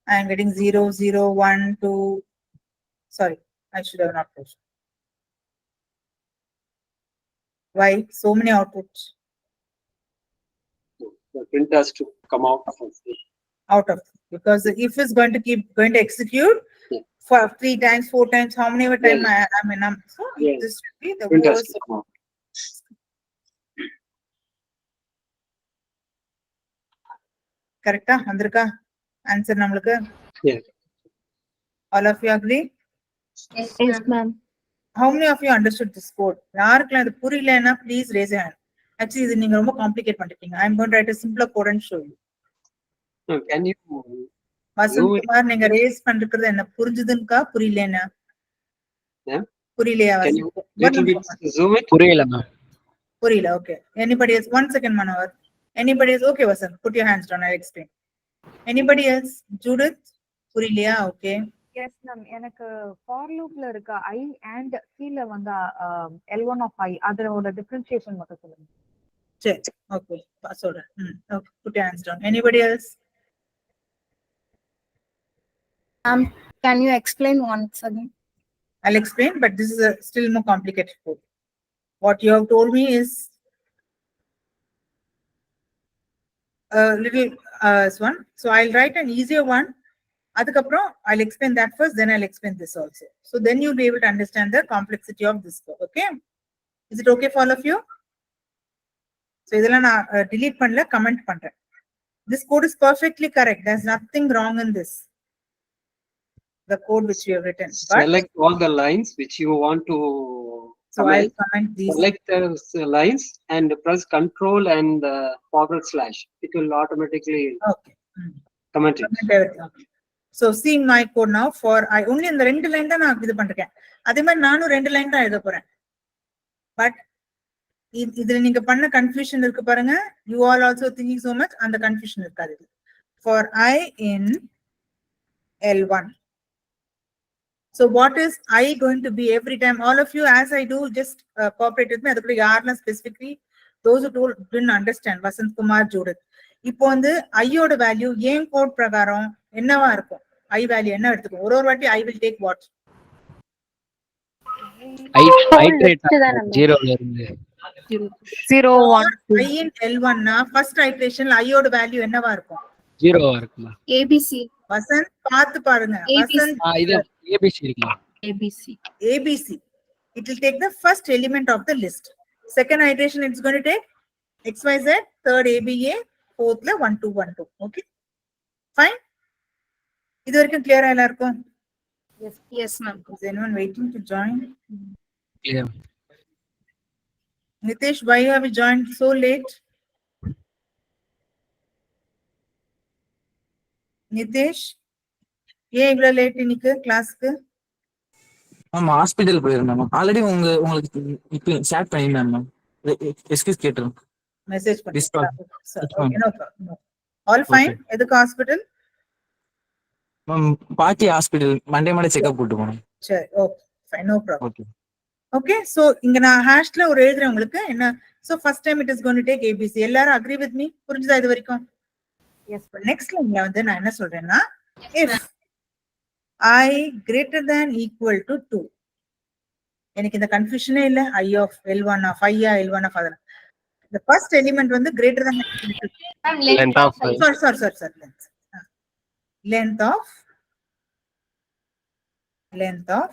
I am getting 0, 0, 1, 2. Sorry, I should have not pushed. Why so many outputs The print has to come out of it. out of, because the if is going to keep going to execute Yeah. for 3 times, 4 times, how many time Yeah. I mean, so Yeah. this should be the Print has worst. to come out. Correct? Andrika, answer namluku. Yeah. All of you agree? Yes, Yes, ma'am. ma'am. How many of you understood this code? யாருக்கெல்லாம் இது புரியலன்னா please raise your hand. Actually இது நீங்க ரொம்ப complicate பண்ணிட்டீங்க. I am going to write a simpler code and show you. No, can you Vasanth zoom it? Kumar நீங்க raise பண்றது என்ன புரிஞ்சுதுன்னுக்கா புரியலன்னா? Yeah. புரியலையா Can you Vasanth? little bit zoom it? புரியல மேம். புரியல, okay. Anybody else? 1 second, Manohar. Anybody else? Okay, Vasant, put your hands down, I'll explain. Anybody else? Judith? புரியலையா? Okay. Yes ma'am, எனக்கு for லூப்ல இருக்க I and கீழ வந்து L1 of I அதோட differentiation மட்டும் சொல்லுங்க. சரி, okay. சொல்றேன். Okay, put your hands down. Anybody else? Can you explain once again? I'll explain, but this is a still more complicated code. What you have told me is a little one. So I'll write an easier one. Adukaprom I'll explain that first, then I'll explain this also. So then you'll be able to understand the complexity of this code. Okay? Is it okay for all of you? So idella na delete pannala, comment pandren. This code is perfectly correct. There's nothing wrong in this. The code which you have written. But Select all the lines which you want to so I'll comment these. select the lines and press Control and forward slash. It will automatically Okay. comment it. Comment everything. Okay. So see my code now for I only in the ரெண்டு line தான் நான் இது பண்றேன். அதே மாதிரி நானும் ரெண்டு line தான் எழுத போறேன். But இதுல நீங்க பண்ண கன்ஃபியூஷன் இருக்கு பாருங்க. You all also thinking so much and the confusion இருக்காது. For I in L1. So what is I going to be every time? All of you, as I do, just cooperate with me. அதுக்குள்ள யாரெல்லாம் specifically those who didn't understand, Vasant Kumar, Judith. இப்போ வந்து ஐயோட value ஏன் code பிரகாரம் என்னவா இருக்கும்? ஐ value என்ன எடுத்துக்கும்? ஒரு வாட்டி ஐ will take what? ஐட்ரேட் 0 ல இருந்து 0, 1, 2. I in L1 னா first iterationல ஐயோட வேல்யூ என்னவா இருக்கும்? 0 இருக்குமா? ABC. வசந்த் பார்த்து பாருங்க. வசந்த் இது ABC இருக்குமா? ABC. It will take the first element of the list. Second iteration it's going to take XYZ, third ABA, fourth la 1 2 1 2. Okay, fine. இது வரைக்கும் clear எல்லாருக்கும்? Yes, ma'am. Is anyone waiting to join? Clear. Nitesh, why have you joined so late? Nitesh, ஏன் இவ்வளவு late இன்னைக்கு கிளாஸ்க்கு? Ma'am hospital போயிருந்தேன் ma'am. Already உங்களுக்கு இப்போ ஷேர் பண்ணிருந்தேன் மேம். எக்ஸ்கியூஸ் கேட்டேன். Message This call. பண்ணி. All fine. எதுக்கு ஹாஸ்பிடல்? மேம் பாட்டி ஹாஸ்பிடல் மண்டே மாடே செக்அப் கூட்டு போனோம். சரி, okay fine, no problem. Okay okay, so இங்க நான் ஹேஷ்ல ஒரு எழுதுறேன் உங்களுக்கு என்ன. So first time it is going to take ABC. எல்லாரும் அக்ரி வித் மீ? புரிஞ்சுதா இது வரைக்கும்? எஸ் நெக்ஸ்ட் லைன்ல வந்து நான் என்ன சொல்றேன்னா, if I greater than equal to 2. எனக்கு இந்த கன்ஃபியூஷனே இல்ல. I of L1 of I L1 of அதெல்லாம். The first element வந்து greater than Ma'am, length of I. sorry length of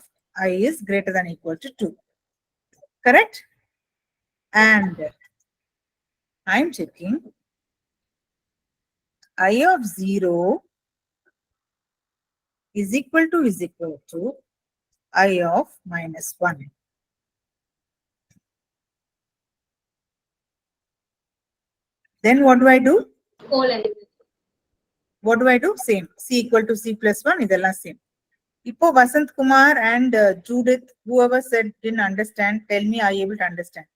I is greater than equal to 2. Correct? And I'm checking I of 0 is equal to I of -1. Then what do I do? Whole element. What do I do? Same. C equal to C plus 1 இதெல்லாம் same. இப்போ Vasanth Kumar and Judith, whoever said didn't understand, tell me I able to understand.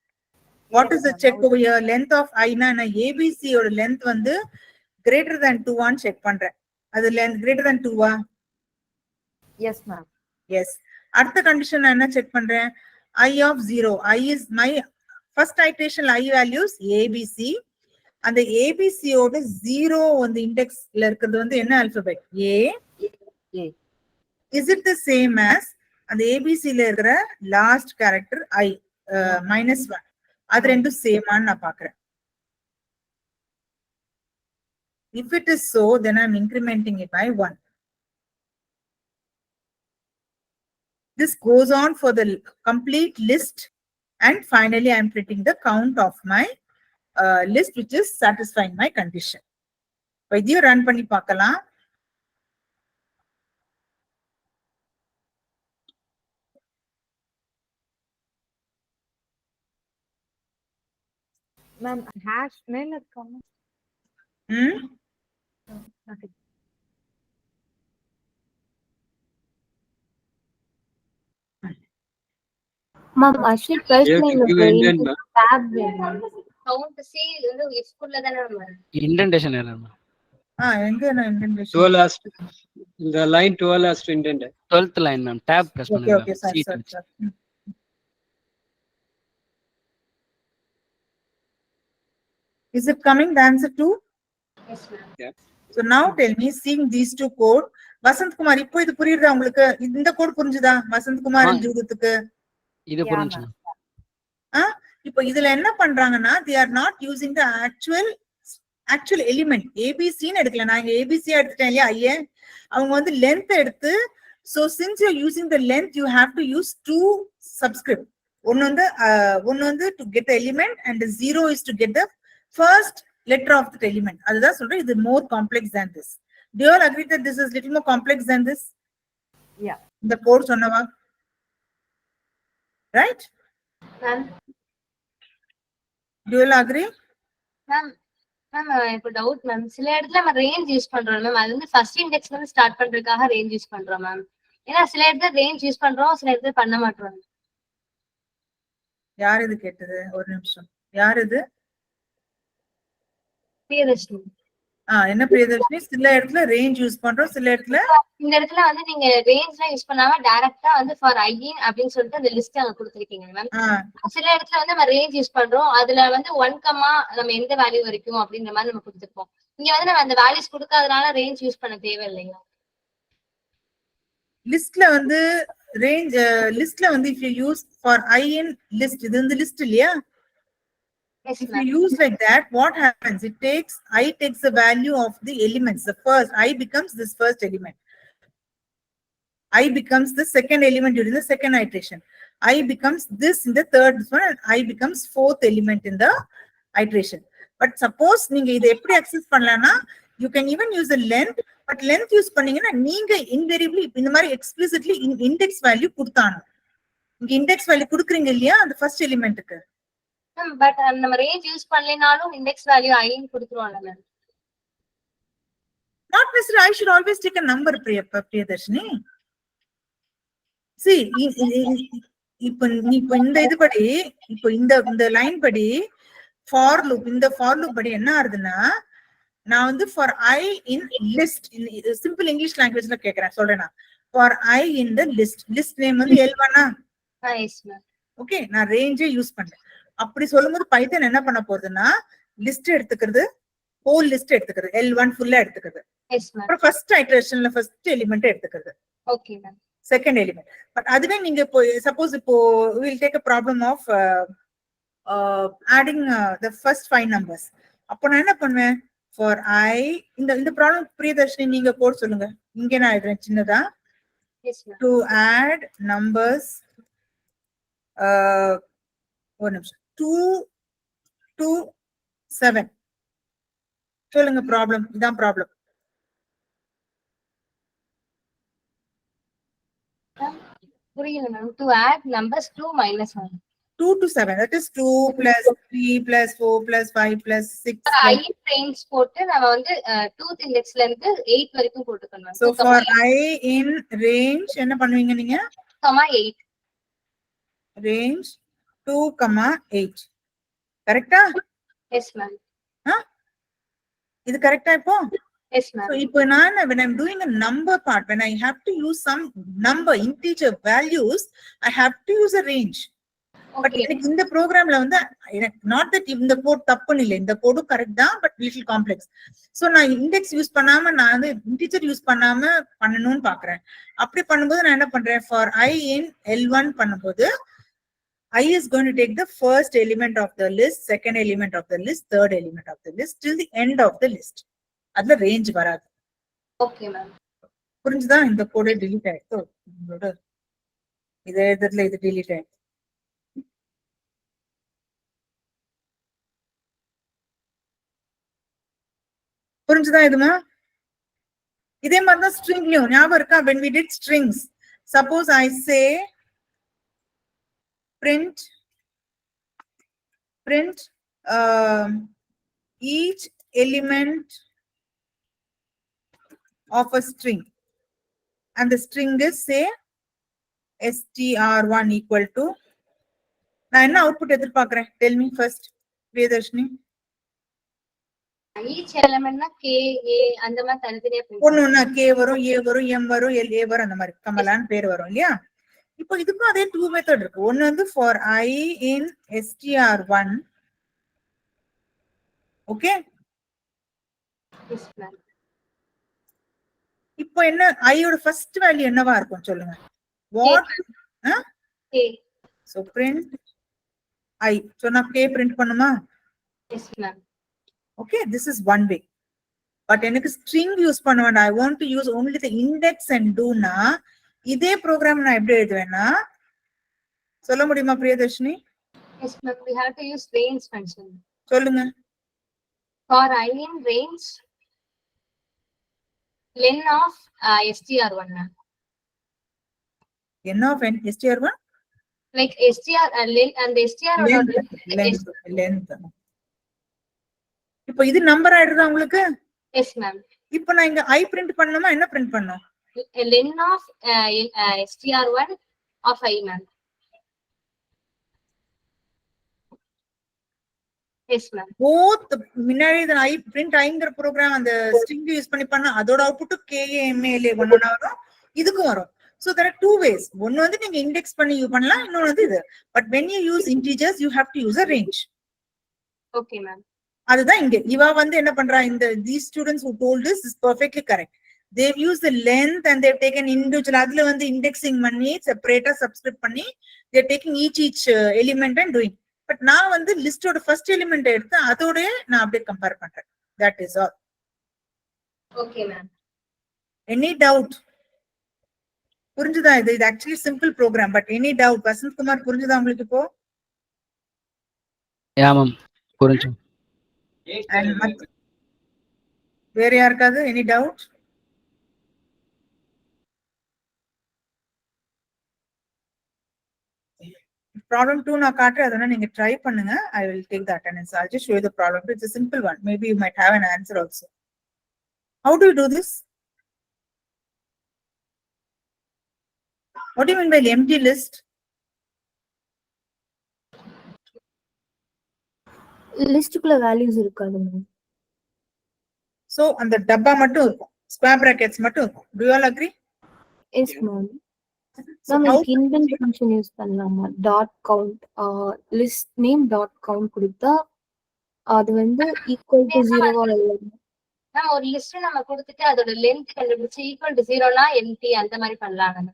What is the check over here? Length of I na ABC ஓட length வந்து greater than 2 ஆன்னு check பண்றேன். அது length greater than 2 ஆ? Yes ma'am. Yes. அடுத்த condition நான் என்ன check பண்றேன்? I of 0. I is my first iteration I values ABC. அந்த ஏபிசியோட 0 வந்து இண்டெக்ஸ்ல இருக்கிறது வந்து என்ன alphabet? A. Is it the same as அந்த ஏபிசில இருக்கிற லாஸ்ட் கேரக்டர் ஐ -1? அது ரெண்டும் சேமான்னு நான் பாக்குறேன். If it is so, then I'm incrementing it by 1. This goes on for the complete list, and finally I'm printing the count of my list which is satisfying my condition. இப்போ இதையும் run பண்ணி பார்க்கலாம். Ma'am, hash மேல இருக்காமா? Nothing. Ma'am actually try You have to give indent, ma'am. tab count C வந்து if குள்ள தானே வரும். Indentation error ma'am. எங்க நான் indentation? 12 has to, the line 12 has to indent it. 12th line ma'am. tab press Okay, பண்ணுங்க. okay, sorry, sorry, sorry. Is it coming the answer 2? Yes, ma'am. Yeah. So now tell me, seeing these two code, Vasanth Kumar இப்போ இது புரியுதா உங்களுக்கு? இந்த code புரிஞ்சுதா வசந்த் குமார் ஜூதத்துக்கு? இது புரிஞ்சு ma'am. இப்போ இதுல என்ன பண்றாங்கன்னா, they are not using the actual element ABC ன்னு எடுக்கல. நான் இங்க ABC எடுத்துட்டேன் இல்லையா ஐயே. அவங்க வந்து length எடுத்து, so since you are using the length, you have to use two subscript. ஒன்னு வந்து to get the element, and the 0 is to get the first letter of the element. அதுதான் சொல்றேன், இது more complex than this. Do you all agree that this is little more complex than this? Yeah. The code சொன்னவா? Right? Ma'am, Do you all agree? ma'am, இப்போ doubt ma'am. சில இடத்துல நம்ம range use பண்றோம் ma'am. அது வந்து first இண்டெக்ஸ்ல இருந்து start பண்றதுக்காக range use பண்றோம் மேம். ஏன்னா சில இடத்துல ரேஞ்ச் யூஸ் பண்றோம், சில இடத்துல பண்ண மாட்டோம். யார் இது கேட்டது? ஒரு நிமிஷம். யார் இது? பிரியதர்ஷினி. என்ன பிரியதர்ஷினி? சில இடத்துல ரேஞ்ச் யூஸ் பண்றோம், சில இடத்துல இந்த இடத்துல வந்து நீங்க ரேஞ்ச்லாம் யூஸ் பண்ணாம டைரக்டா வந்து ஃபார் ஐன் அப்படின்னு சொல்லிட்டு அந்த லிஸ்ட் அங்க கொடுத்திருக்கீங்க மேம். சில இடத்துல வந்து நம்ம ரேஞ்ச் யூஸ் பண்றோம், அதுல வந்து 1, நம்ம எந்த வேல்யூ வரைக்கும் அப்படின்ற மாதிரி நம்ம கொடுத்துருப்போம். இங்க வந்து நம்ம அந்த வேல்யூஸ் கொடுக்காதனால ரேஞ்ச் யூஸ் பண்ண தேவை இல்லையா? லிஸ்ட்ல வந்து ரேஞ்ச் லிஸ்ட்ல வந்து if you use for I in list, இது வந்து லிஸ்ட் இல்லையா? Yes, If you ma'am. use like that, what happens? I takes the value of the elements. The first I becomes this first element. I becomes the second element during the second iteration. I becomes this in the third one, and I becomes fourth element in the iteration. But suppose நீங்க இதை எப்படி access பண்ணலாம்னா, you can even use the length, but length use பண்ணீங்கன்னா நீங்க invariably இந்த மாதிரி explicitly index value கொடுத்தாங்க. இங்க index value கொடுக்குறீங்க இல்லையா அந்த first elementக்கு. பட் நம்ம ரேஞ்ச் யூஸ் பண்ணலனாலும் இண்டெக்ஸ் வேல்யூ ஐன்னு கொடுத்துருவோம்ல ma'am. Not necessarily. I should always take a number, Priyadarshini. See, இப்போ இந்த இதுபடி, இப்போ இந்த லைன் படி ஃபார் லூப், இந்த ஃபார் லூப் படி என்ன ஆகுதுன்னா, நான் வந்து for I in list, simple English லாங்குவேஜ்ல கேக்குறேன், சொல்றேன். For I in the list name வந்து L1. ஓகே, நான் ரேஞ்சே யூஸ் பண்றேன். அப்படி சொல்லும்போது பைத்தன் என்ன பண்ண போகுதுன்னா, லிஸ்ட் எடுத்துக்கிறது, ஹோல் லிஸ்ட் எடுத்துக்கிறது, L1 ஃபுல்லா எடுத்துக்கிறது. அப்புறம் ஃபர்ஸ்ட் ஐட்டரேஷன்ல ஃபர்ஸ்ட் எலிமெண்ட் எடுத்துக்கிறது. Okay ma'am. Second element. But அதுவே நீங்க இப்போ சப்போஸ் இப்போ will take a problem of adding the first 5 numbers. அப்போ நான் என்ன பண்ணுவேன், for I இந்த ப்ராப்ளம் பிரியதர்ஷினி நீங்க கோட் சொல்லுங்க. இங்க நான் எழுதுறேன் சின்னதா. To add numbers ஒரு நிமிஷம் 2 to 7 சொல்லுங்க. ப்ராப்ளம் இதான் ப்ராப்ளம். புரியல ma'am. To add numbers 2 minus 1. 2 to 7, that is 2 plus 3 plus 4 plus 5 plus 6. I range போட்டு நம்ம வந்து 2th indexல இருந்து 8 வரைக்கும் போட்டுக்கணும். So for I in range என்ன பண்ணுவீங்க நீங்க? 8. Range 2, 8. கரெக்ட்டா? Yes ma'am. இது கரெக்ட்டா இப்போ? Yes ma'am. So இப்போ நான் when I'm doing a number part, when I have to use some number integer values, I have to use a range. But Okay. எனக்கு இந்த ப்ரோக்ராம்ல வந்து நாட் தட் இந்த கோட் தப்புன்னு இல்லை, இந்த கோடும் கரெக்ட் தான், பட் லிட்டில் காம்ப்ளெக்ஸ். ஸோ நான் இண்டெக்ஸ் யூஸ் பண்ணாம நான் வந்து இன்டிஜர் யூஸ் பண்ணாம பண்ணணும்னு பாக்குறேன். அப்படி பண்ணும்போது நான் என்ன பண்றேன், ஃபார் I in L1 பண்ணும்போது I is going to take the first element of the list, second element of the list, third element of the list till the end of the list. அதுல range வராது. Okay, ma'am. புரிஞ்சுதா? இந்த கோடே delete ஆயிடுச்சு. உங்களோட இதே இதுல இது delete ஆயிடுச்சு. புரிஞ்சுதா இதுமா? இதே மாதிரிதான் ஸ்ட்ரிங்லயும் ஞாபகம் இருக்கா? when we did strings, suppose I say print each element of a string, and the string is say str1 equal to, நான் என்ன அவுட்புட் எதிர்பார்க்கிறேன்? tell me first, Priyadarshini. Each element na K, A அந்த மாதிரி தனித்தனியா ஒண்ணு K வரும், A வரும், M வரும், A வரும், அந்த மாதிரி கமலான்னு பேர் வரும் இல்லையா? இப்போ இதுக்கும் அதே டூ மெத்தட் இருக்கு. ஒன்னு வந்து for I in str1, okay. இப்போ என்ன ஐயோட ஃபர்ஸ்ட் வேல்யூ என்னவா இருக்கும் சொல்லுங்க? What K. So print I, so நான் K பிரிண்ட் பண்ணுமா? Yes ma'am. Okay, this is one way. But எனக்கு string யூஸ் பண்ண வேண்டாம், I want to use only the index and do னா இதே ப்ரோக்ராம் நான் எப்படி எழுதுவேன்னா, சொல்ல முடியுமா Priyadarshini? Yes ma'am, we have to use range function. சொல்லுங்க. For I in range len of str1 ma'am. N of n str1 Like str len and str length. இப்போ இது number ஆயிடுதா உங்களுக்கு? Yes ma'am. இப்போ நான் இங்க I பிரிண்ட் பண்ணனுமா, என்ன print பண்ணனும்? len of str1 of I ma'am. Yes ma'am. Both முன்னாடி இந்த I print ஐங்கிற ப்ரோக்ராம் அந்த ஸ்ட்ரிங் யூஸ் பண்ணி பண்ணா அதோட அவுட்புட் KAML ஒண்ணா வரும், இதுக்கும் வரும். So there are two ways. ஒன்னு வந்து நீங்க இண்டெக்ஸ் பண்ணி யூஸ் பண்ணலாம், இன்னொன்னு வந்து இது. But when you use integers you have to use a range. Okay ma'am. அதுதான் இங்க இவா வந்து என்ன பண்றா, இந்த these students who told this is perfectly correct. They've used the length and they've taken individual, அதுல வந்து indexing பண்ணி செப்பரேட்டா சப்ஸ்கிரிப்ட் பண்ணி they're taking each element and doing. But நான் வந்து லிஸ்டோட ஃபர்ஸ்ட் எலிமெண்ட் எடுத்து அதோட நான் அப்படியே கம்பேர் பண்றேன். That is all. Okay ma'am. Any doubt? புரிஞ்சுதா? இது actually simple program, but any doubt? Vasanth Kumar புரிஞ்சுதா உங்களுக்கு இப்போ? யா மேம் புரிஞ்சு. வேற யாருக்காவது எனி டவுட்? Problem 2 நான் காட்டுறேன், அதனால நீங்க ட்ரை பண்ணுங்க. I will take the attendance. I'll just show you the problem. It's a simple one. Maybe you might have an answer also. How do you do this? What do you mean by empty list? லிஸ்டுக்குள்ள values இருக்காது ma'am. So அந்த டப்பா மட்டும் இருக்கும், square brackets மட்டும் இருக்கும். Do you all agree? Yes ma'am. So ma'am how இதுக்கு intend function use பண்ணலாமா? Dot count list name dot count கொடுத்தா அது வந்து ஈக்குவல் டு 0வா இல்லையா? நான் ஒரு லிஸ்ட் நம்ம கொடுத்துட்டு அதோட லென்த் கண்டுபிடிச்சு ஈக்குவல் டு 0னா எம்டி அந்த மாதிரி பண்ணலாம் நம்ம.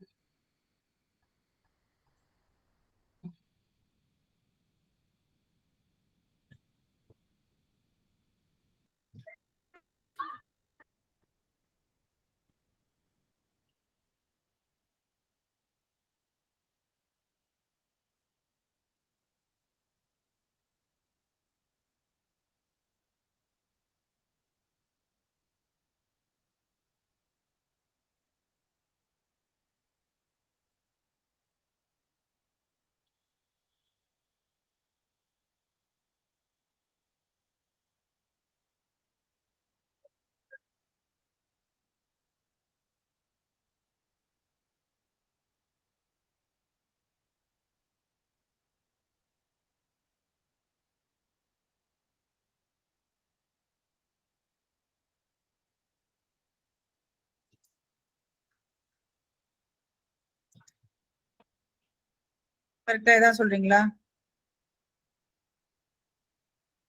கரெக்டா ஏதாவது சொல்றீங்களா?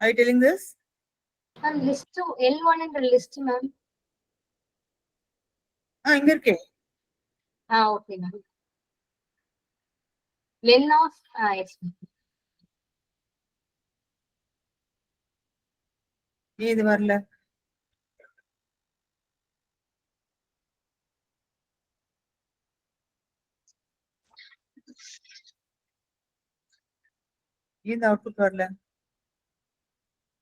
Are you telling this? Ma'am list L1 list ma'am. இங்க இருக்கே. Okay ma'am. len of yes. இது வரல. இந்த அவுட்புட் வரல.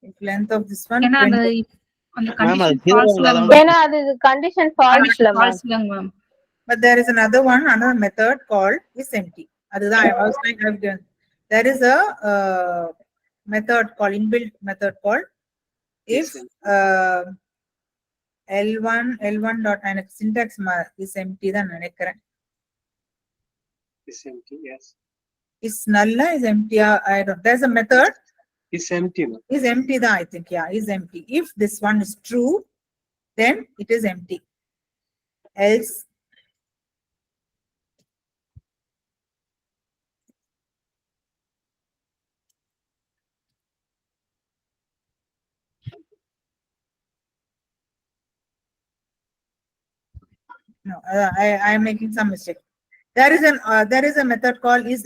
If length of this one ஏன்னா 20. அந்த மேம் அது கண்டிஷன் ஃபால்ஸ் ஜீரோங்களா தான் ஏன்னா அது கண்டிஷன் ஃபால்ஸ்ல மேம். ஃபால்ஸ் இல்லங்க ma'am. But there is another method called is empty. அதுதான் I was like I've done. There is a method called inbuilt method called if L1 dot எனக்கு syntax is empty தான் நினைக்கிறேன். Is empty, yes. Is null is empty. I don't. There's a method. Is empty. No? Is empty தான் I think. Yeah, is empty. If this one is true, then it is empty. Else. No, I am making some mistake. There is a method called is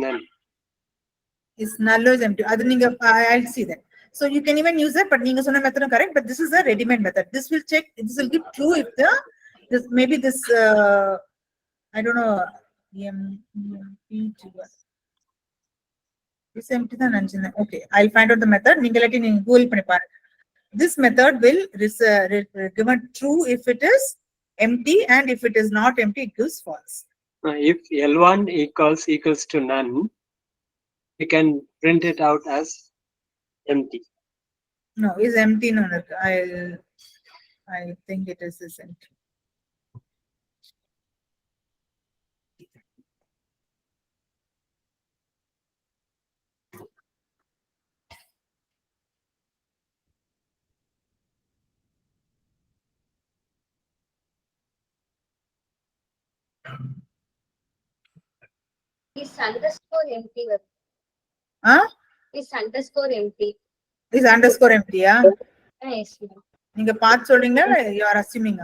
null. Is null is empty. I'll see that. So you can even use that, but you method correct. But this is a ready-made method. This will check. This will give true if maybe this I don't know. Is empty than okay. I'll find out the method. Google this method will give a true if it is empty, and if it is not empty, it gives false. If L1 equals to none, you can print it out as empty. No, is empty. No, I think it is empty. Is underscore empty. Is underscore empty. Is underscore empty, yeah? Yes, ma'am. நீங்க பார்த்து சொல்றீங்க, you are assuming.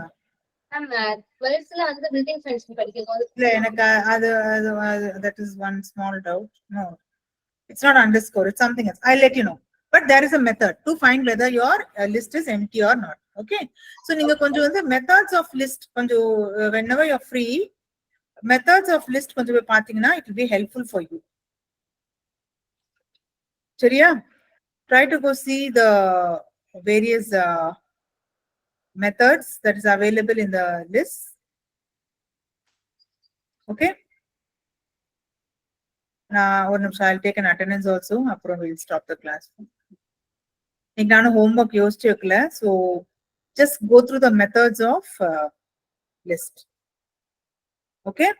Ma'am, 12th ல வந்து building friends படிக்கும்போது இல்ல எனக்கு அது that is one small doubt. No, it's not underscore, it's something else. I'll let you know. But there is a method to find whether your list is empty or not. Okay, so நீங்க கொஞ்சம் வந்து methods of list கொஞ்சம் whenever you're free, methods of list கொஞ்சம் போய் பாத்தீங்கன்னா it will be helpful for you. சரியா? Try to go see the various methods that is available in the list. Okay. Now, I'll take an attendance also. We'll stop the class. Homework so just go through the methods of list. Okay.